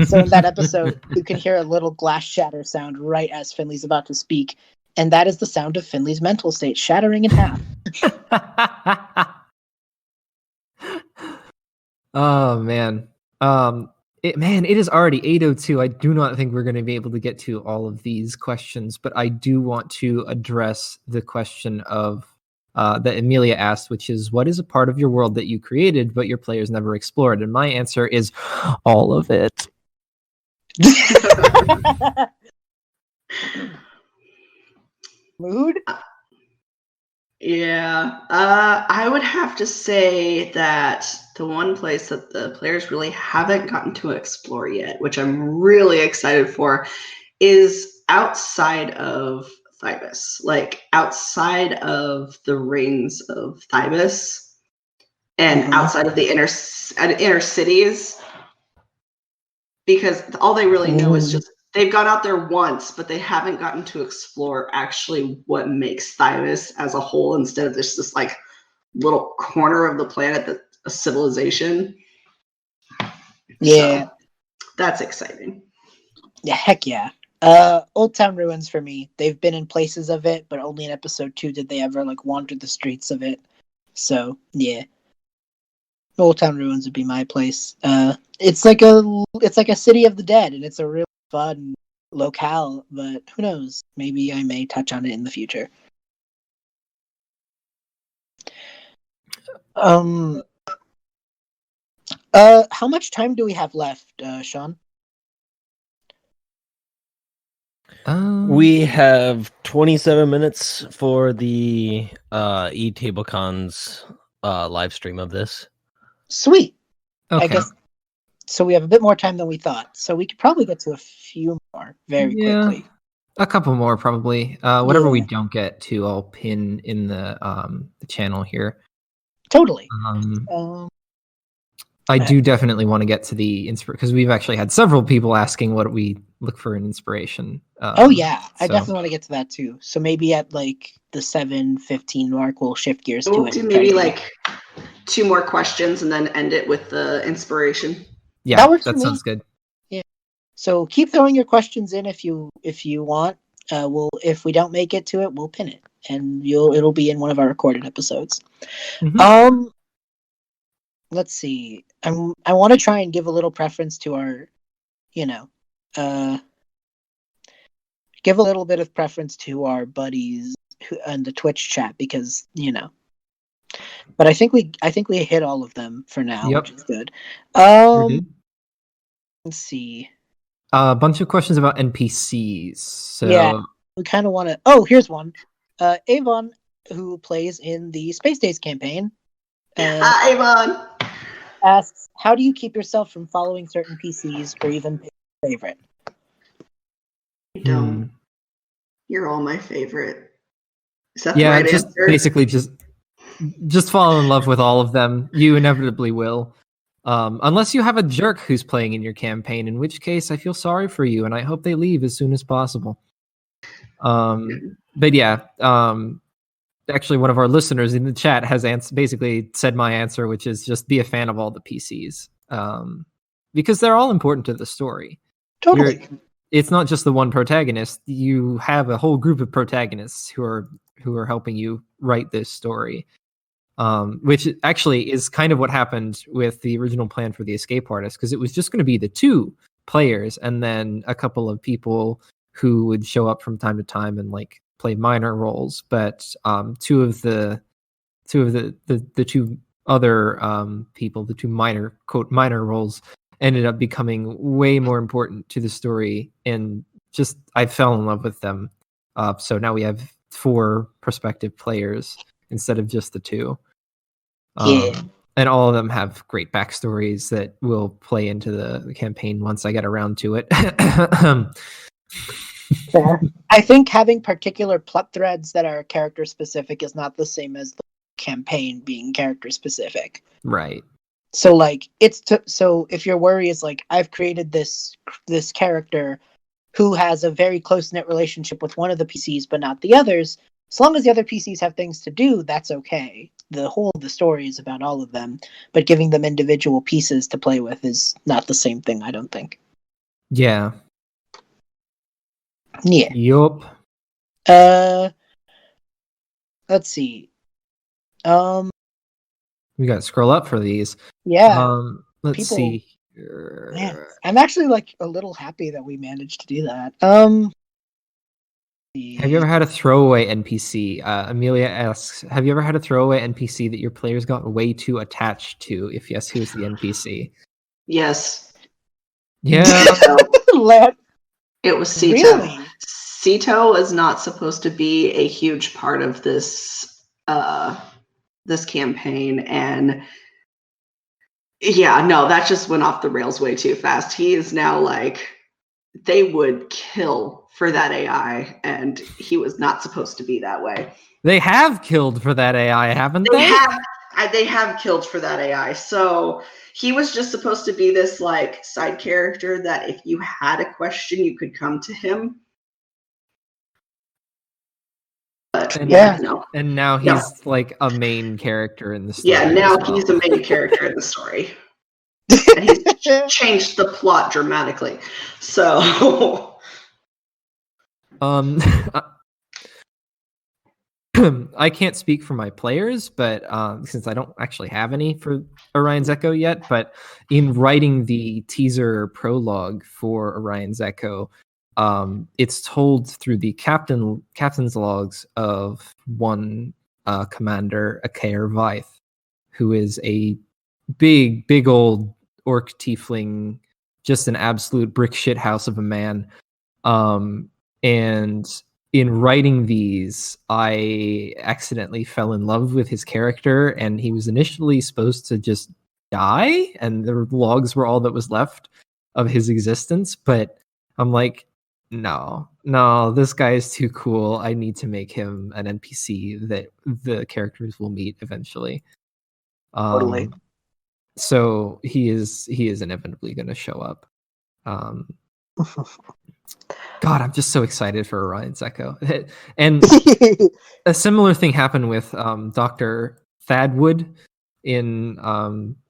So in that episode, you can hear a little glass shatter sound right as Finley's about to speak. And that is the sound of Finley's mental state shattering in half. Oh man. It is already 8:02. I do not think we're going to be able to get to all of these questions, but I do want to address the question of that Amelia asked, which is, what is a part of your world that you created but your players never explored? And my answer is all of it. Mood? Yeah, I would have to say that the one place that the players really haven't gotten to explore yet, which I'm really excited for, is outside of Thybus, like outside of the rings of Thybus. and outside of the inner cities, because all they really know is just they've gone out there once, but they haven't gotten to explore actually what makes Thybus as a whole, instead of this like little corner of the planet that's a civilization. Yeah. So, that's exciting. Yeah, heck yeah. Old Town Ruins for me. They've been in places of it, but only in episode 2 did they ever like wander the streets of it. So yeah, Old Town Ruins would be my place. It's like a city of the dead, and it's a really fun locale. But who knows? Maybe I may touch on it in the future. How much time do we have left, Sean? We have 27 minutes for the eTableCon's live stream of this. Sweet. Okay. I guess so. We have a bit more time than we thought, so we could probably get to a few more very quickly. A couple more probably. Whatever we Yeah. don't get to, I'll pin in the channel here. Totally. I do definitely want to get to the inspiration, because we've actually had several people asking what we look for in inspiration. Oh yeah, I so- definitely want to get to that too. So maybe at like the 7:15 mark, we'll shift gears to We'll it. do maybe like 2 more questions and then end it with the inspiration. Yeah, That works for that me. sounds good. So keep throwing your questions in if you want. If we don't make it to it, we'll pin it, and it'll be in one of our recorded episodes. Mhm. Let's see. I want to try and give a little preference to our, give a little bit of preference to our buddies in the Twitch chat, because But I think we hit all of them for now, Yep. which is good. We did. Let's see. A bunch of questions about NPCs. So Yeah. We kind of want to. Oh, here's one. Avon, who plays in the Space Days campaign, Hi, Avon. asks, "How do you keep yourself from following certain PCs or even pick your favorite?" Don't. You're all my favorite. Is that the yeah, right just answer? basically just fall in love with all of them. You inevitably will. Unless you have a jerk who's playing in your campaign, in which case I feel sorry for you and I hope they leave as soon as possible. But yeah, actually one of our listeners in the chat has basically said my answer, which is just be a fan of all the PCs. Because they're all important to the story. Totally. It's not just the one protagonist. You have a whole group of protagonists who are helping you write this story. Which actually is kind of what happened with the original plan for the Escape Artist, because it was just going to be the 2 players and then a couple of people who would show up from time to time and like play minor roles. But 2 of the 2 other people, the 2 minor roles, ended up becoming way more important to the story, and just I fell in love with them. So now we have 4 prospective players instead of just the 2. Yeah. And all of them have great backstories that will play into the campaign once I get around to it. Fair. I think having particular plot threads that are character specific is not the same as the campaign being character specific. Right. So like so if your worry is like, I've created this character who has a very close-knit relationship with one of the PCs but not the others, as long as the other PCs have things to do, that's okay. The whole of the story is about all of them, but giving them individual pieces to play with is not the same thing, I don't think. Yeah. Yeah. Yup. Let's see. We got to scroll up for these. Yeah. Let's people- see. Man, I'm actually like a little happy that we managed to do that. Have you ever had a throwaway NPC? Amelia asks, have you ever had a throwaway NPC that your players got way too attached to? If yes, who's the NPC? Yes. Yeah. It was Sito. Really? Sito is not supposed to be a huge part of this this campaign, and yeah, no, that just went off the rails way too fast. He is now like, they would kill for that AI, and he was not supposed to be that way. They have killed for that AI, haven't They they? have they have killed for that AI. So he was just supposed to be this like side character that if you had a question, you could come to him. But And, no. and now No. he's like a main character in the story. Yeah, now as well. he's the main character in the story. And he's changed the plot dramatically. So I can't speak for my players, but since I don't actually have any for Orion's Echo yet, but in writing the teaser prologue for Orion's Echo, it's told through the captain's logs of one commander, Akair Vyth, who is a big old orc tiefling, just an absolute brick shit house of a man. And in writing these, I accidentally fell in love with his character, and he was initially supposed to just die, and the logs were all that was left of his existence. But I'm like, no, this guy is too cool. I need to make him an NPC that the characters will meet eventually. Totally. So he is inevitably going to show up. God, I'm just so excited for Orion's Echo. And a similar thing happened with Dr. Thadwood in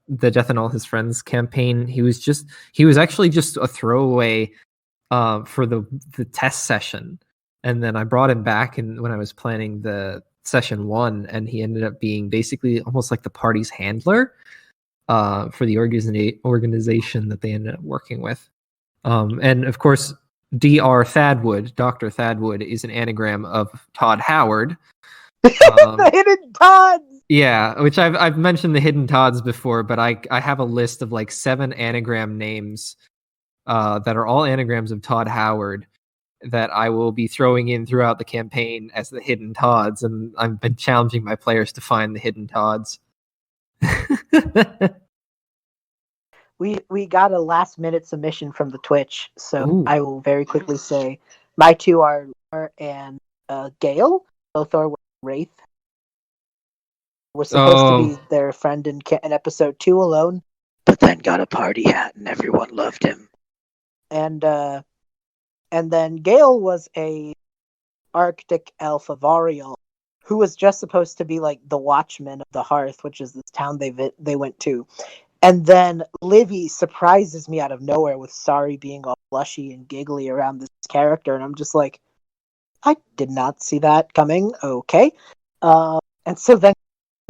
the Death and All His Friends campaign. He was actually just a throwaway for the test session. And then I brought him back when I was planning the session 1, and he ended up being basically almost like the party's handler for the organization that they ended up working with. And of course, Dr. Thadwood is an anagram of Todd Howard. The Hidden Todds! Yeah, which I've mentioned the Hidden Todds before, but I have a list of like 7 anagram names that are all anagrams of Todd Howard that I will be throwing in throughout the campaign as the Hidden Todds, and I've been challenging my players to find the Hidden Todds. We got a last minute submission from the Twitch, so Ooh. I will very quickly say my 2 are Laura and Gale. Both are with Wraith. We're supposed to be their friend in episode 2 alone, but then got a party hat and everyone loved him. And then Gale was a Arctic elf of Ariel, who was just supposed to be like the Watchman of the Hearth, which is this town they went to. And then Livy surprises me out of nowhere with Sari being all blushy and giggly around this character, and I'm just like, I did not see that coming. Okay. And so then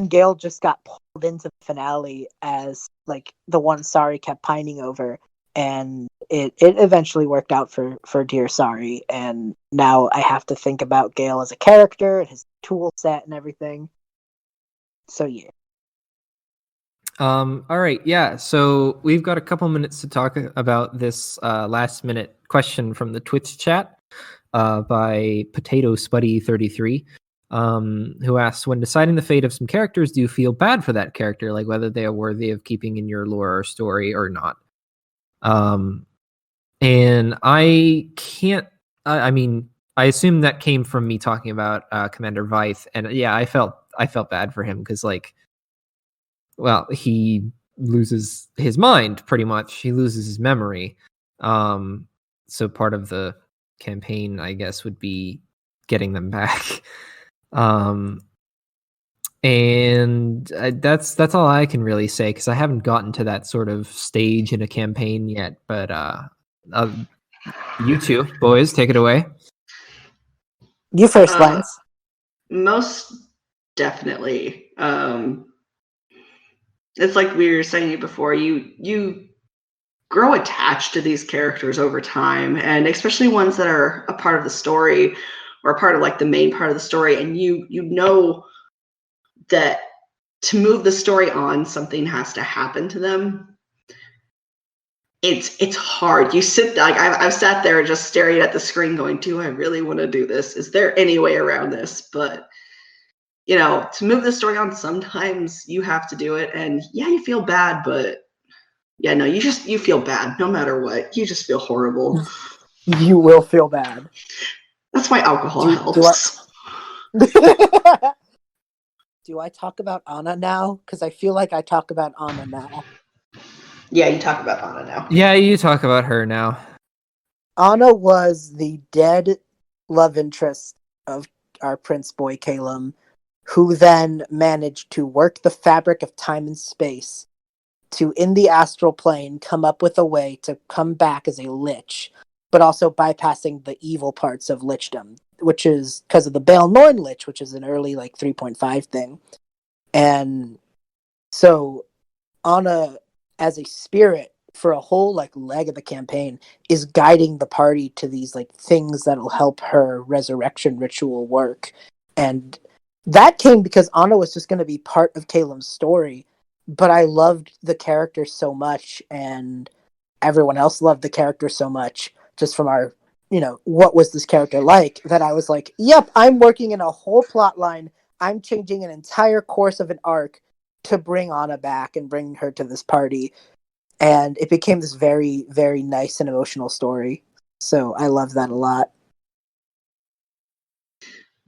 Gale just got pulled into the finale as like the one Sari kept pining over, and it eventually worked out for dear Sari, and now I have to think about Gale as a character and his tool set and everything. So yeah. All right, yeah. So we've got a couple minutes to talk about this last minute question from the Twitch chat by Potato Spuddy 33, who asks, when deciding the fate of some characters, do you feel bad for that character, like whether they are worthy of keeping in your lore or story or not? And I can't. I mean, I assume that came from me talking about Commander Vyth, and yeah, I felt bad for him because like. Well, he loses his mind pretty much. He loses his memory. So part of the campaign, I guess, would be getting them back. And that's all I can really say because I haven't gotten to that sort of stage in a campaign yet. But you two boys, take it away. You first, Lance. Most definitely. It's like we were saying before, you grow attached to these characters over time, and especially ones that are a part of the story or a part of like the main part of the story, and you know that to move the story on, something has to happen to them. It's hard. You sit like I've sat there just staring at the screen going, do I really want to do this? Is there any way around this? But you know, to move the story on, sometimes you have to do it. And yeah, you feel bad, but yeah, no, you feel bad no matter what. You just feel horrible. You will feel bad. That's why alcohol helps. Do I talk about Anna now? Because I feel like I talk about Anna now. Yeah, you talk about Anna now. Yeah, you talk about her now. Anna was the dead love interest of our Prince Boy Calum, who then managed to work the fabric of time and space to, in the astral plane, come up with a way to come back as a lich, but also bypassing the evil parts of lichdom, which is because of the Baal Norn lich, which is an early like 3.5 thing. And so Anna, as a spirit for a whole like leg of the campaign, is guiding the party to these like things that'll help her resurrection ritual work. And that came because Anna was just going to be part of Caleb's story, but I loved the character so much, and everyone else loved the character so much, just from our, what was this character like, that I was like, yep, I'm working in a whole plot line. I'm changing an entire course of an arc to bring Anna back and bring her to this party. And it became this very, very nice and emotional story. So I love that a lot.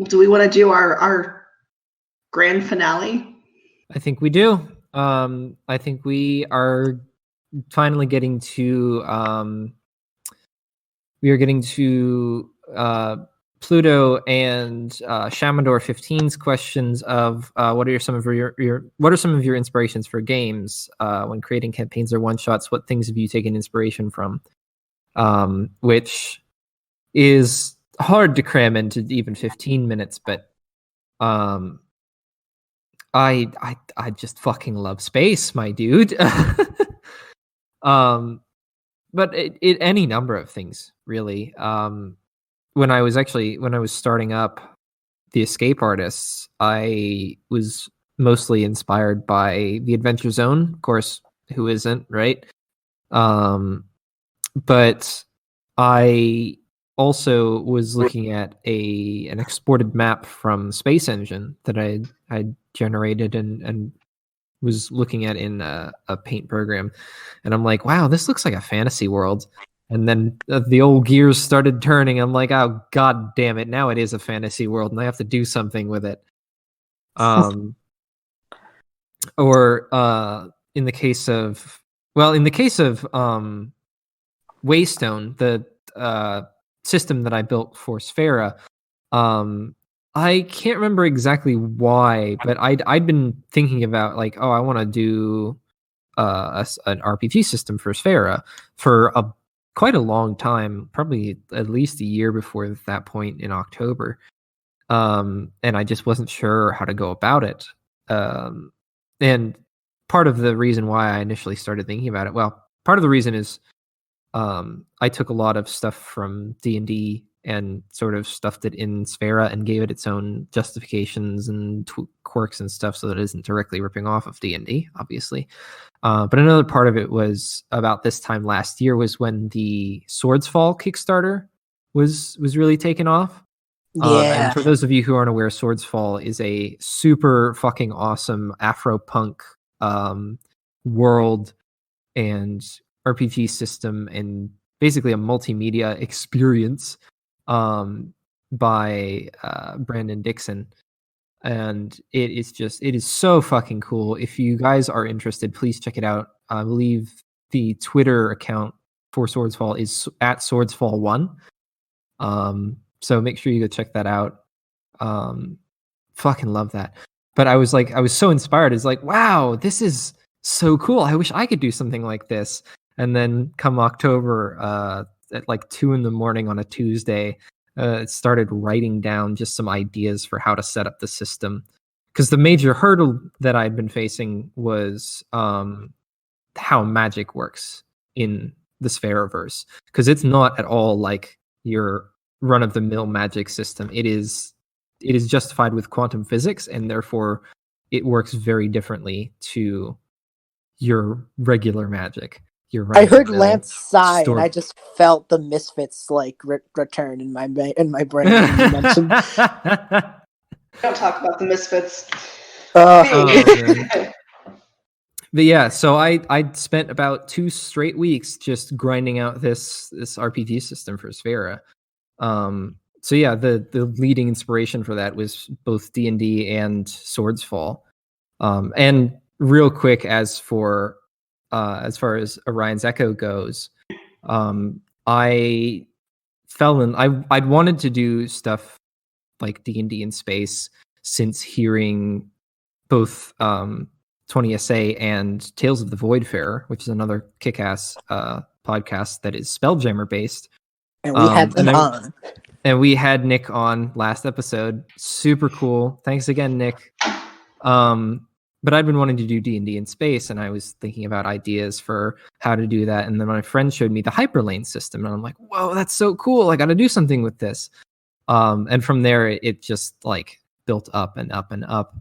Do we want to do our grand finale? I think we do. I think we are finally getting to Pluto and Shamador 15's questions of what are some of your inspirations for games when creating campaigns or one shots? What things have you taken inspiration from? Which is hard to cram into even 15 minutes, but I just fucking love space, my dude. But it any number of things, really. When I was starting up the Escape Artists, I was mostly inspired by the Adventure Zone. Of course, who isn't, right? But I also was looking at an exported map from Space Engine that I generated and was looking at in a paint program, and I'm like, wow, this looks like a fantasy world. And then the old gears started turning. I'm like, oh god damn it, now it is a fantasy world and I have to do something with it. Or in the case of Waystone, the system that I built for Sphera, I can't remember exactly why, but I'd been thinking about like, oh, I want to do an RPG system for Sphera for quite a long time, probably at least a year before that point in October. And I just wasn't sure how to go about it. And part of the reason why I initially started thinking about it, well, part of the reason is I took a lot of stuff from D&D and sort of stuffed it in Sphera and gave it its own justifications and quirks and stuff so that it isn't directly ripping off of D&D, obviously. But another part of it was about this time last year was when the Swords Fall Kickstarter was really taken off. Yeah. And for those of you who aren't aware, Swords Fall is a super fucking awesome Afro-punk world and RPG system and basically a multimedia experience by Brandon Dixon. And it is so fucking cool. If you guys are interested, please check it out. I believe the Twitter account for Swordsfall is at Swordsfall1. So make sure you go check that out. Fucking love that. But I was so inspired. It's like, wow, this is so cool. I wish I could do something like this. And then come October, at like 2 a.m. on a Tuesday, started writing down just some ideas for how to set up the system. Because the major hurdle that I'd been facing was how magic works in the Spheriverse. Because it's not at all like your run-of-the-mill magic system. It is justified with quantum physics, and therefore it works very differently to your regular magic. I heard Lance sigh, and I just felt the Misfits like return in my brain. When you mentioned. Don't talk about the Misfits. But yeah, so I spent about 2 straight weeks just grinding out this RPG system for Sphera. so yeah, the leading inspiration for that was both D&D and Swordsfall. And real quick, as far as Orion's Echo goes, I'd wanted to do stuff like D&D in space since hearing both 20SA and Tales of the Voidfarer, which is another kick-ass podcast that is Spelljammer based. And we had them on. And we had Nick on last episode. Super cool. Thanks again, Nick. But I'd been wanting to do D&D in space, and I was thinking about ideas for how to do that. And then my friend showed me the Hyperlane system, and I'm like, whoa, that's so cool. I got to do something with this. And from there, it just like built up and up and up.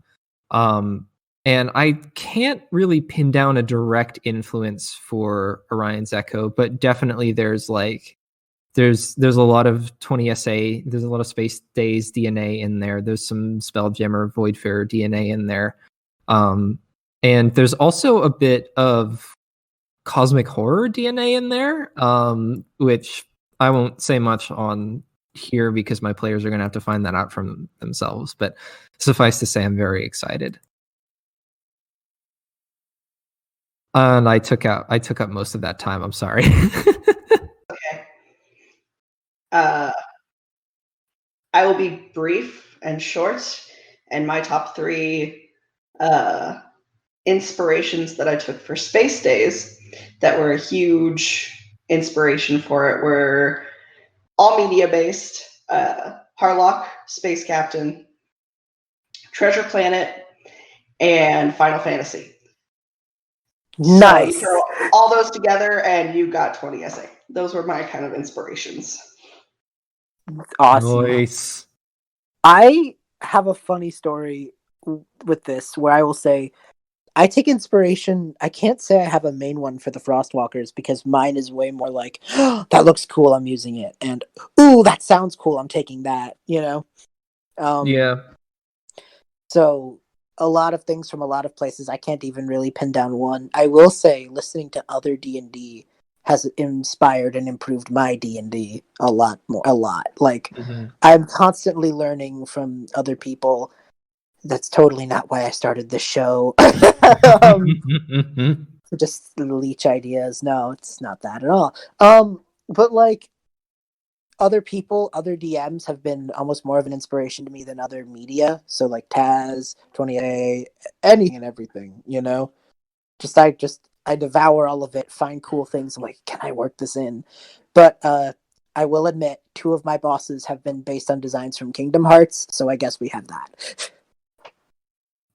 And I can't really pin down a direct influence for Orion's Echo, but definitely there's a lot of 20SA, there's a lot of Space Days DNA in there. There's some Spelljammer Voidfarer DNA in there. And there's also a bit of cosmic horror DNA in there, which I won't say much on here because my players are going to have to find that out from themselves. But suffice to say, I'm very excited. And I took up most of that time. I'm sorry. Okay. I will be brief and short, and my top 3 inspirations that I took for Space Days that were a huge inspiration for it were all media based. Harlock, Space Captain, Treasure Planet, and Final Fantasy. Nice. So you throw all those together and you got 20SA. Those were my kind of inspirations. Awesome. Nice. I have a funny story with this where I will say I take inspiration. I can't say I have a main one for the Frostwalkers because mine is way more like, oh, that looks cool, I'm using it. And, ooh, that sounds cool, I'm taking that, you know? Yeah. So a lot of things from a lot of places. I can't even really pin down one. I will say listening to other D&D has inspired and improved my D&D a lot. Like, I'm constantly learning from other people. That's totally not why I started the show. Just leech ideas. No, it's not that at all. But like other people, other DMs have been almost more of an inspiration to me than other media. So like Taz, 20A, anything and everything, you know? I devour all of it, find cool things. I'm like, can I work this in? But I will admit, 2 of my bosses have been based on designs from Kingdom Hearts, so I guess we have that.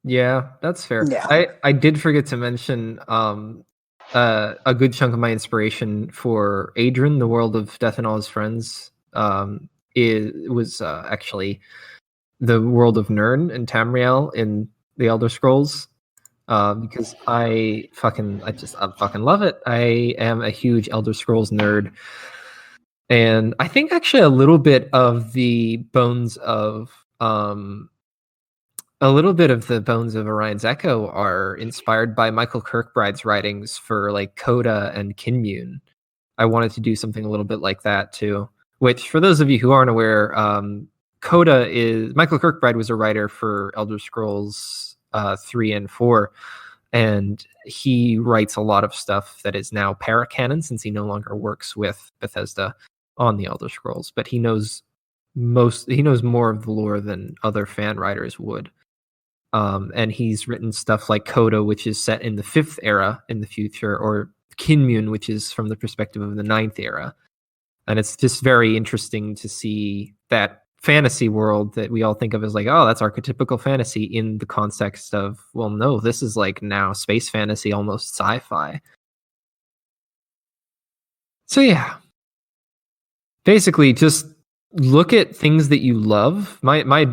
Yeah, that's fair. Yeah. I did forget to mention a good chunk of my inspiration for Adrian, the world of Death and All His Friends, was actually the world of Nirn and Tamriel in the Elder Scrolls. Because I fucking love it. I am a huge Elder Scrolls nerd. And I think actually a little bit of the bones of Orion's Echo are inspired by Michael Kirkbride's writings for like Coda and Kinmune. I wanted to do something a little bit like that too. Which, for those of you who aren't aware, Coda is Michael Kirkbride was a writer for Elder Scrolls 3 and 4, and he writes a lot of stuff that is now paracanon since he no longer works with Bethesda on the Elder Scrolls. But he knows more of the lore than other fan writers would. And he's written stuff like Coda, which is set in the 5th era in the future, or Kinmune, which is from the perspective of the 9th era. And it's just very interesting to see that fantasy world that we all think of as like, oh, that's archetypical fantasy, in the context of, well, no, this is like now space fantasy, almost sci-fi. So yeah, basically just look at things that you love. My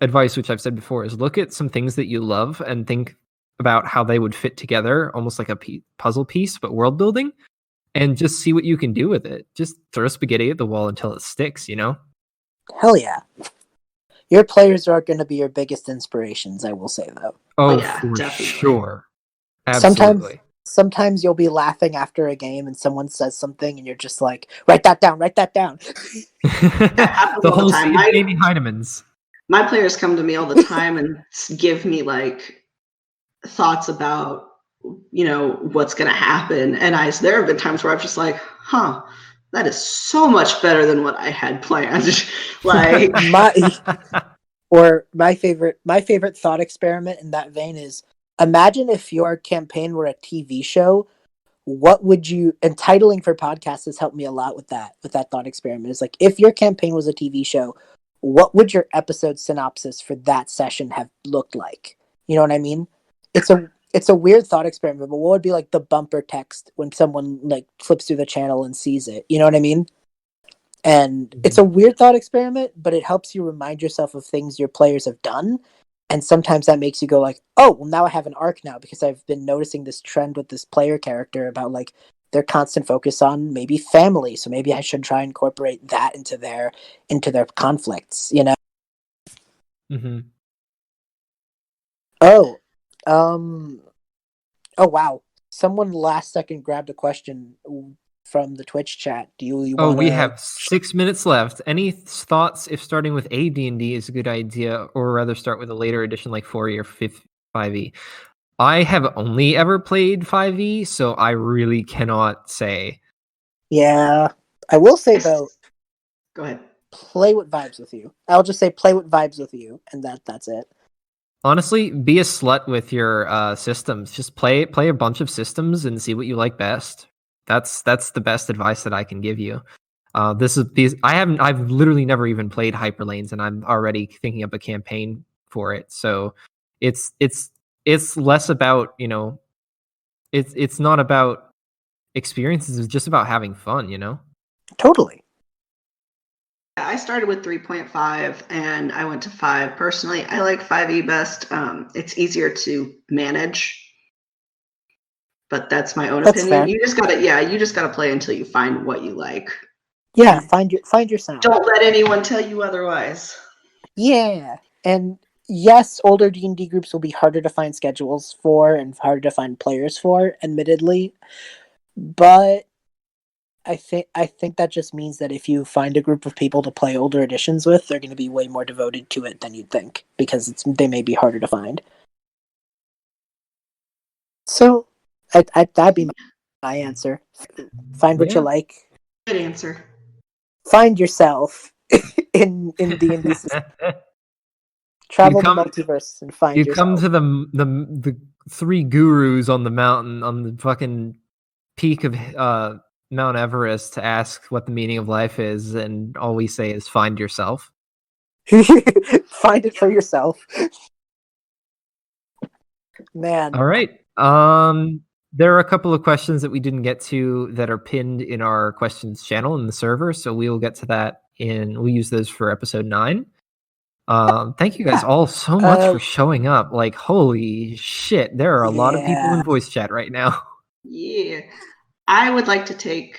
advice, which I've said before, is look at some things that you love and think about how they would fit together, almost like a puzzle piece, but world building, and just see what you can do with it. Just throw spaghetti at the wall until it sticks, you know? Hell yeah. Your players are going to be your biggest inspirations, I will say, though. Oh, yeah, for definitely. sure. Absolutely. Sometimes you'll be laughing after a game and someone says something and you're just like, write that down, write that down. happens The all the whole time. Steve Jamie Heinemann's. My players come to me all the time and give me like thoughts about, you know, what's going to happen. And there have been times where I'm just like, that is so much better than what I had planned. Like, my favorite thought experiment in that vein is, imagine if your campaign were a TV show. What would you, and titling for podcasts has helped me a lot with that thought experiment. It's like, if your campaign was a TV show, what would your episode synopsis for that session have looked like? You know what I mean? It's a weird thought experiment, but what would be like the bumper text when someone like flips through the channel and sees it? You know what I mean? And it's a weird thought experiment, but it helps you remind yourself of things your players have done. And sometimes that makes you go like, oh, well, now I have an arc now, because I've been noticing this trend with this player character about like their constant focus on maybe family. So maybe I should try and incorporate that into their conflicts, you know? Mm-hmm. Oh, oh, wow. Someone last second grabbed a question from the Twitch chat. Do you Oh, wanna... we have 6 minutes left. Any thoughts if starting with a D&D is a good idea, or rather start with a later edition like 4e or 5e? I have only ever played 5e, so I really cannot say. Yeah. I will say, though, go ahead. play what vibes with you. I'll just say play what vibes with you, and that's it. Honestly, be a slut with your systems. Just play a bunch of systems and see what you like best. That's the best advice that I can give you. I've literally never even played Hyperlanes, and I'm already thinking up a campaign for it. So it's less about, you know, it's not about experiences, it's just about having fun, you know? Totally. I started with 3.5 and I went to 5. Personally, I like 5e best. It's easier to manage, but that's my own opinion. Fair. You just gotta play until you find what you like. Yeah, find your sound. Don't let anyone tell you otherwise. Yeah, and yes, older D&D groups will be harder to find schedules for and harder to find players for, admittedly, but I think that just means that if you find a group of people to play older editions with, they're going to be way more devoted to it than you'd think, because they may be harder to find. So, that'd be my answer. Find what you like. Good answer. Find yourself in D&D system. Travel the multiverse and find yourself. You come to the 3 gurus on the mountain, on the fucking peak of Mount Everest, to ask what the meaning of life is, and all we say is find yourself. Find it for yourself. Man. All right. There are a couple of questions that we didn't get to that are pinned in our questions channel in the server, so we will get to that we'll use those for episode 9. Thank you guys all so much for showing up. Like, holy shit, there are a lot of people in voice chat right now. Yeah. I would like to take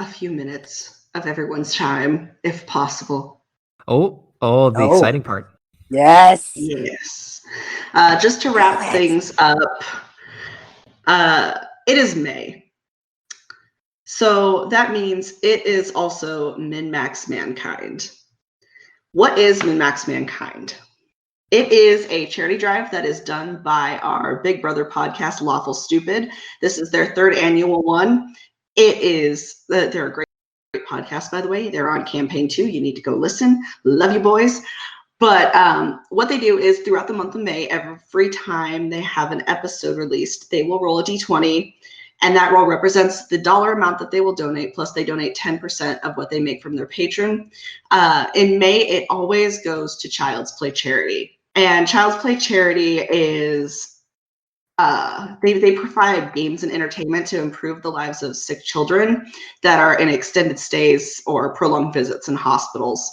a few minutes of everyone's time, if possible. The exciting part. Yes. Yes. Just to wrap things up, it is May. So that means it is also Min-Max Mankind. What is Min-Max Mankind? It is a charity drive that is done by our Big Brother podcast, Lawful Stupid. This is their 3rd annual one. They're a great podcast, by the way. They're on campaign 2. You need to go listen. Love you, boys. But what they do is throughout the month of May, every time they have an episode released, they will roll a D20, and that roll represents the dollar amount that they will donate, plus they donate 10% of what they make from their patron. In May, it always goes to Child's Play Charity. And Child's Play Charity is, they provide games and entertainment to improve the lives of sick children that are in extended stays or prolonged visits in hospitals.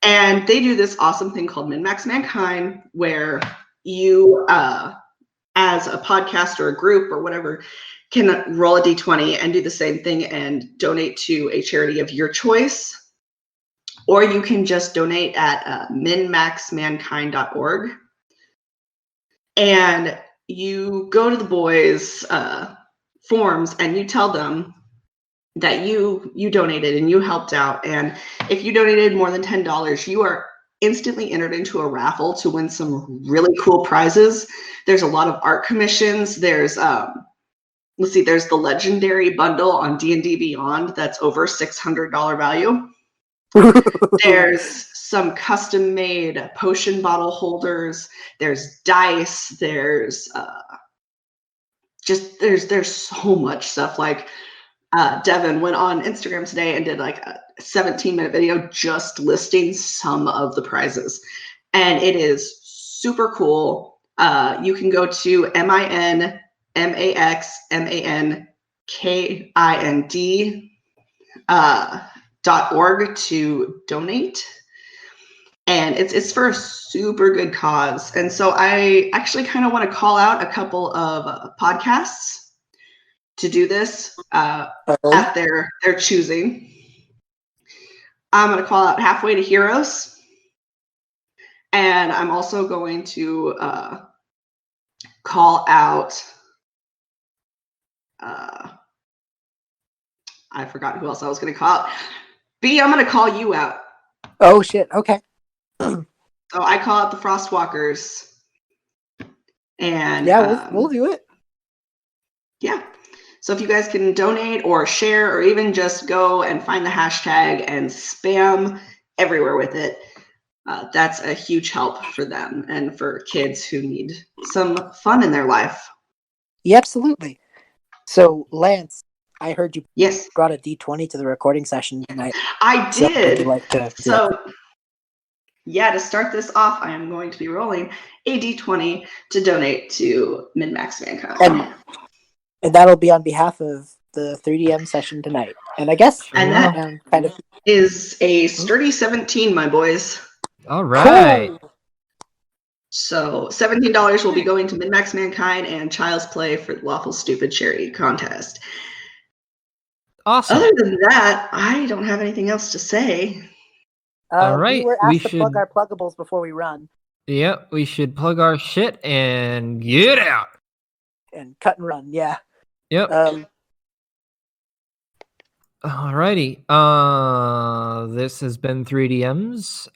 And they do this awesome thing called Min-Max Mankind, where you, as a podcast or a group or whatever, can roll a D20 and do the same thing and donate to a charity of your choice. Or you can just donate at minmaxmankind.org. And you go to the boys' forums and you tell them that you donated and you helped out, and if you donated more than $10, you are instantly entered into a raffle to win some really cool prizes. There's a lot of art commissions. There's there's the legendary bundle on D&D Beyond that's over $600 value. There's some custom made potion bottle holders. There's dice. There's there's so much stuff. Like Devin went on Instagram today and did like a 17-minute video just listing some of the prizes, and it is super cool. You can go to minmaxmankind.org to donate, and it's for a super good cause. And so I actually kind of want to call out a couple of podcasts to do this at their choosing. I'm going to call out Halfway to Heroes, and I'm also going to call out I forgot who else I was going to call out. B, I'm going to call you out. Oh shit, okay. So I call out the Frostwalkers. And yeah, we'll do it. Yeah. So if you guys can donate or share or even just go and find the hashtag and spam everywhere with it, that's a huge help for them and for kids who need some fun in their life. Yeah, absolutely. So, Lance, I heard you Yes. brought a D20 to the recording session tonight. I So did. would you like to? So, yeah, to start this off, I am going to be rolling a D20 to donate to Min-Max Mankind. And that'll be on behalf of the 3DM session tonight. And I guess And that kind of is a sturdy 17, my boys. All right. Cool. So $17 will be going to Min-Max Mankind and Child's Play for the Lawful Stupid Charity Contest. Awesome. Other than that, I don't have anything else to say. All right, We were we asked to plug should- our pluggables before we run Yep, we should plug our shit and get out. and cut and run. Yeah. Yep. Alrighty. This has been 3DMs.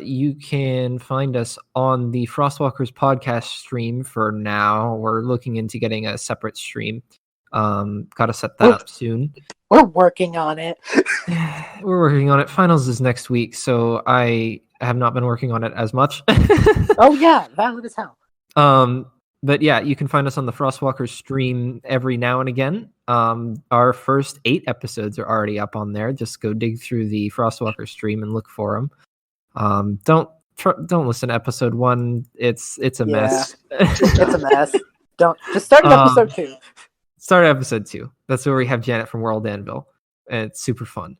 You can find us on the Frostwalkers podcast stream for now. We're looking into getting a separate stream. Gotta set that up soon. We're working on it. We're working on it. Finals is next week, so I have not been working on it as much. Oh yeah, valid as hell. But yeah, you can find us on the Frostwalkers stream every now and again. Our first 8 episodes are already up on there. Just go dig through the Frostwalkers stream and look for them. Don't listen to episode 1. It's a mess. It's a mess. Don't just start at episode 2. Start at episode 2. That's where we have Janet from World Anvil. And it's super fun.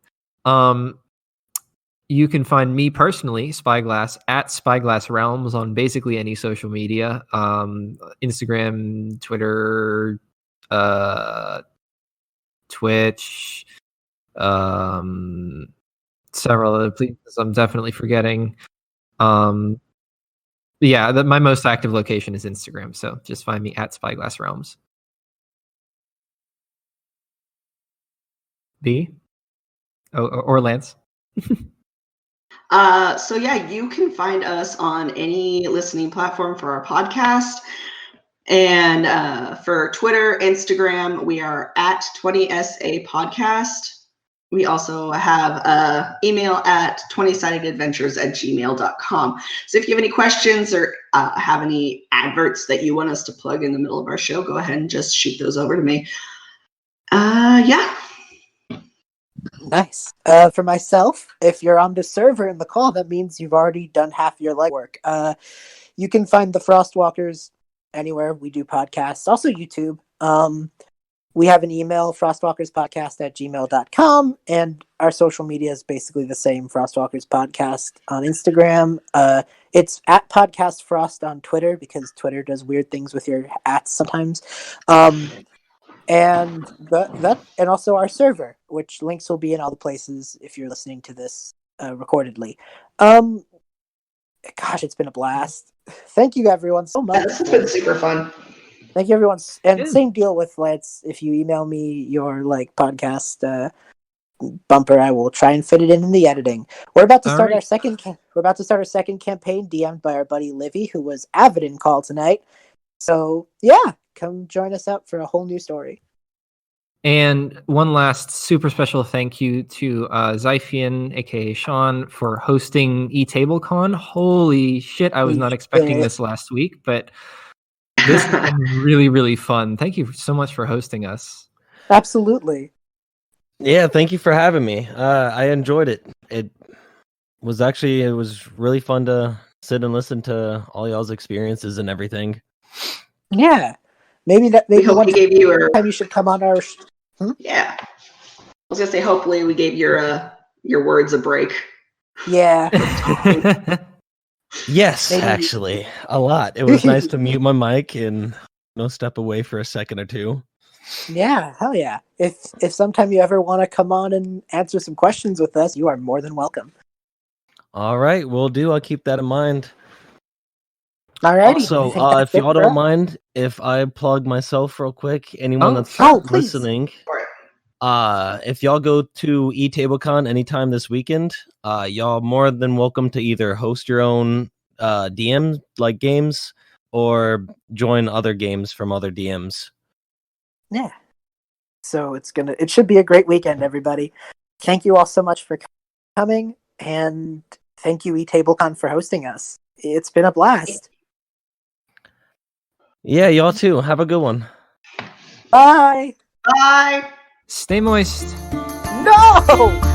You can find me personally, Spyglass, at Spyglass Realms on basically any social media. Instagram, Twitter, Twitch, several other places I'm definitely forgetting. My most active location is Instagram, so just find me at Spyglass Realms. B? Or Lance? So yeah, you can find us on any listening platform for our podcast. And for Twitter, Instagram, we are at 20SA Podcast. We also have email at 20sidedadventures@gmail.com. So if you have any questions or have any adverts that you want us to plug in the middle of our show, go ahead and just shoot those over to me. Yeah. Nice. For myself, if you're on the server in the call, that means you've already done half your legwork. You can find the Frostwalkers anywhere we do podcasts, also YouTube. We have an email, frostwalkerspodcast@gmail.com, and our social media is basically the same, Frostwalkers Podcast on Instagram. It's at Podcast Frost on Twitter, because Twitter does weird things with your ats sometimes. And that and also our server, which links will be in all the places if you're listening to this recordedly. Gosh, it's been a blast. Thank you everyone so much. Yeah, this has been super fun. Thank you, everyone. And Yeah. same deal with Lance. If you email me your podcast bumper, I will try and fit it in the editing. We're about to All start our right. second. We're about to start our second campaign, DM'd by our buddy Livy, who was avid in call tonight. So yeah, come join us up for a whole new story. And one last super special thank you to Zyphian, aka Sean, for hosting eTableCon. Holy shit, I was not expecting this last week, but this has been really, really fun. Thank you so much for hosting us. Absolutely. Yeah, thank you for having me. I enjoyed it. It was really fun to sit and listen to all y'all's experiences and everything. Yeah. Maybe We hope one we gave you time you should come on our. Yeah. I was gonna say, hopefully we gave your words a break. Yeah. Yes, Maybe- actually, a lot. It was nice to mute my mic and step away for a second or two. Yeah, hell yeah. If sometime you ever want to come on and answer some questions with us, you are more than welcome. All right, will do. I'll keep that in mind. Alrighty. Also, I think that's if y'all it for don't us. mind, if I plug myself real quick, anyone that's sure, please. listening, if y'all go to eTableCon anytime this weekend, y'all more than welcome to either host your own DM like games or join other games from other DMs. Yeah. So it should be a great weekend, everybody. Thank you all so much for coming, and thank you eTableCon for hosting us. It's been a blast. Yeah, y'all too. Have a good one. Bye. Bye. Stay moist. No.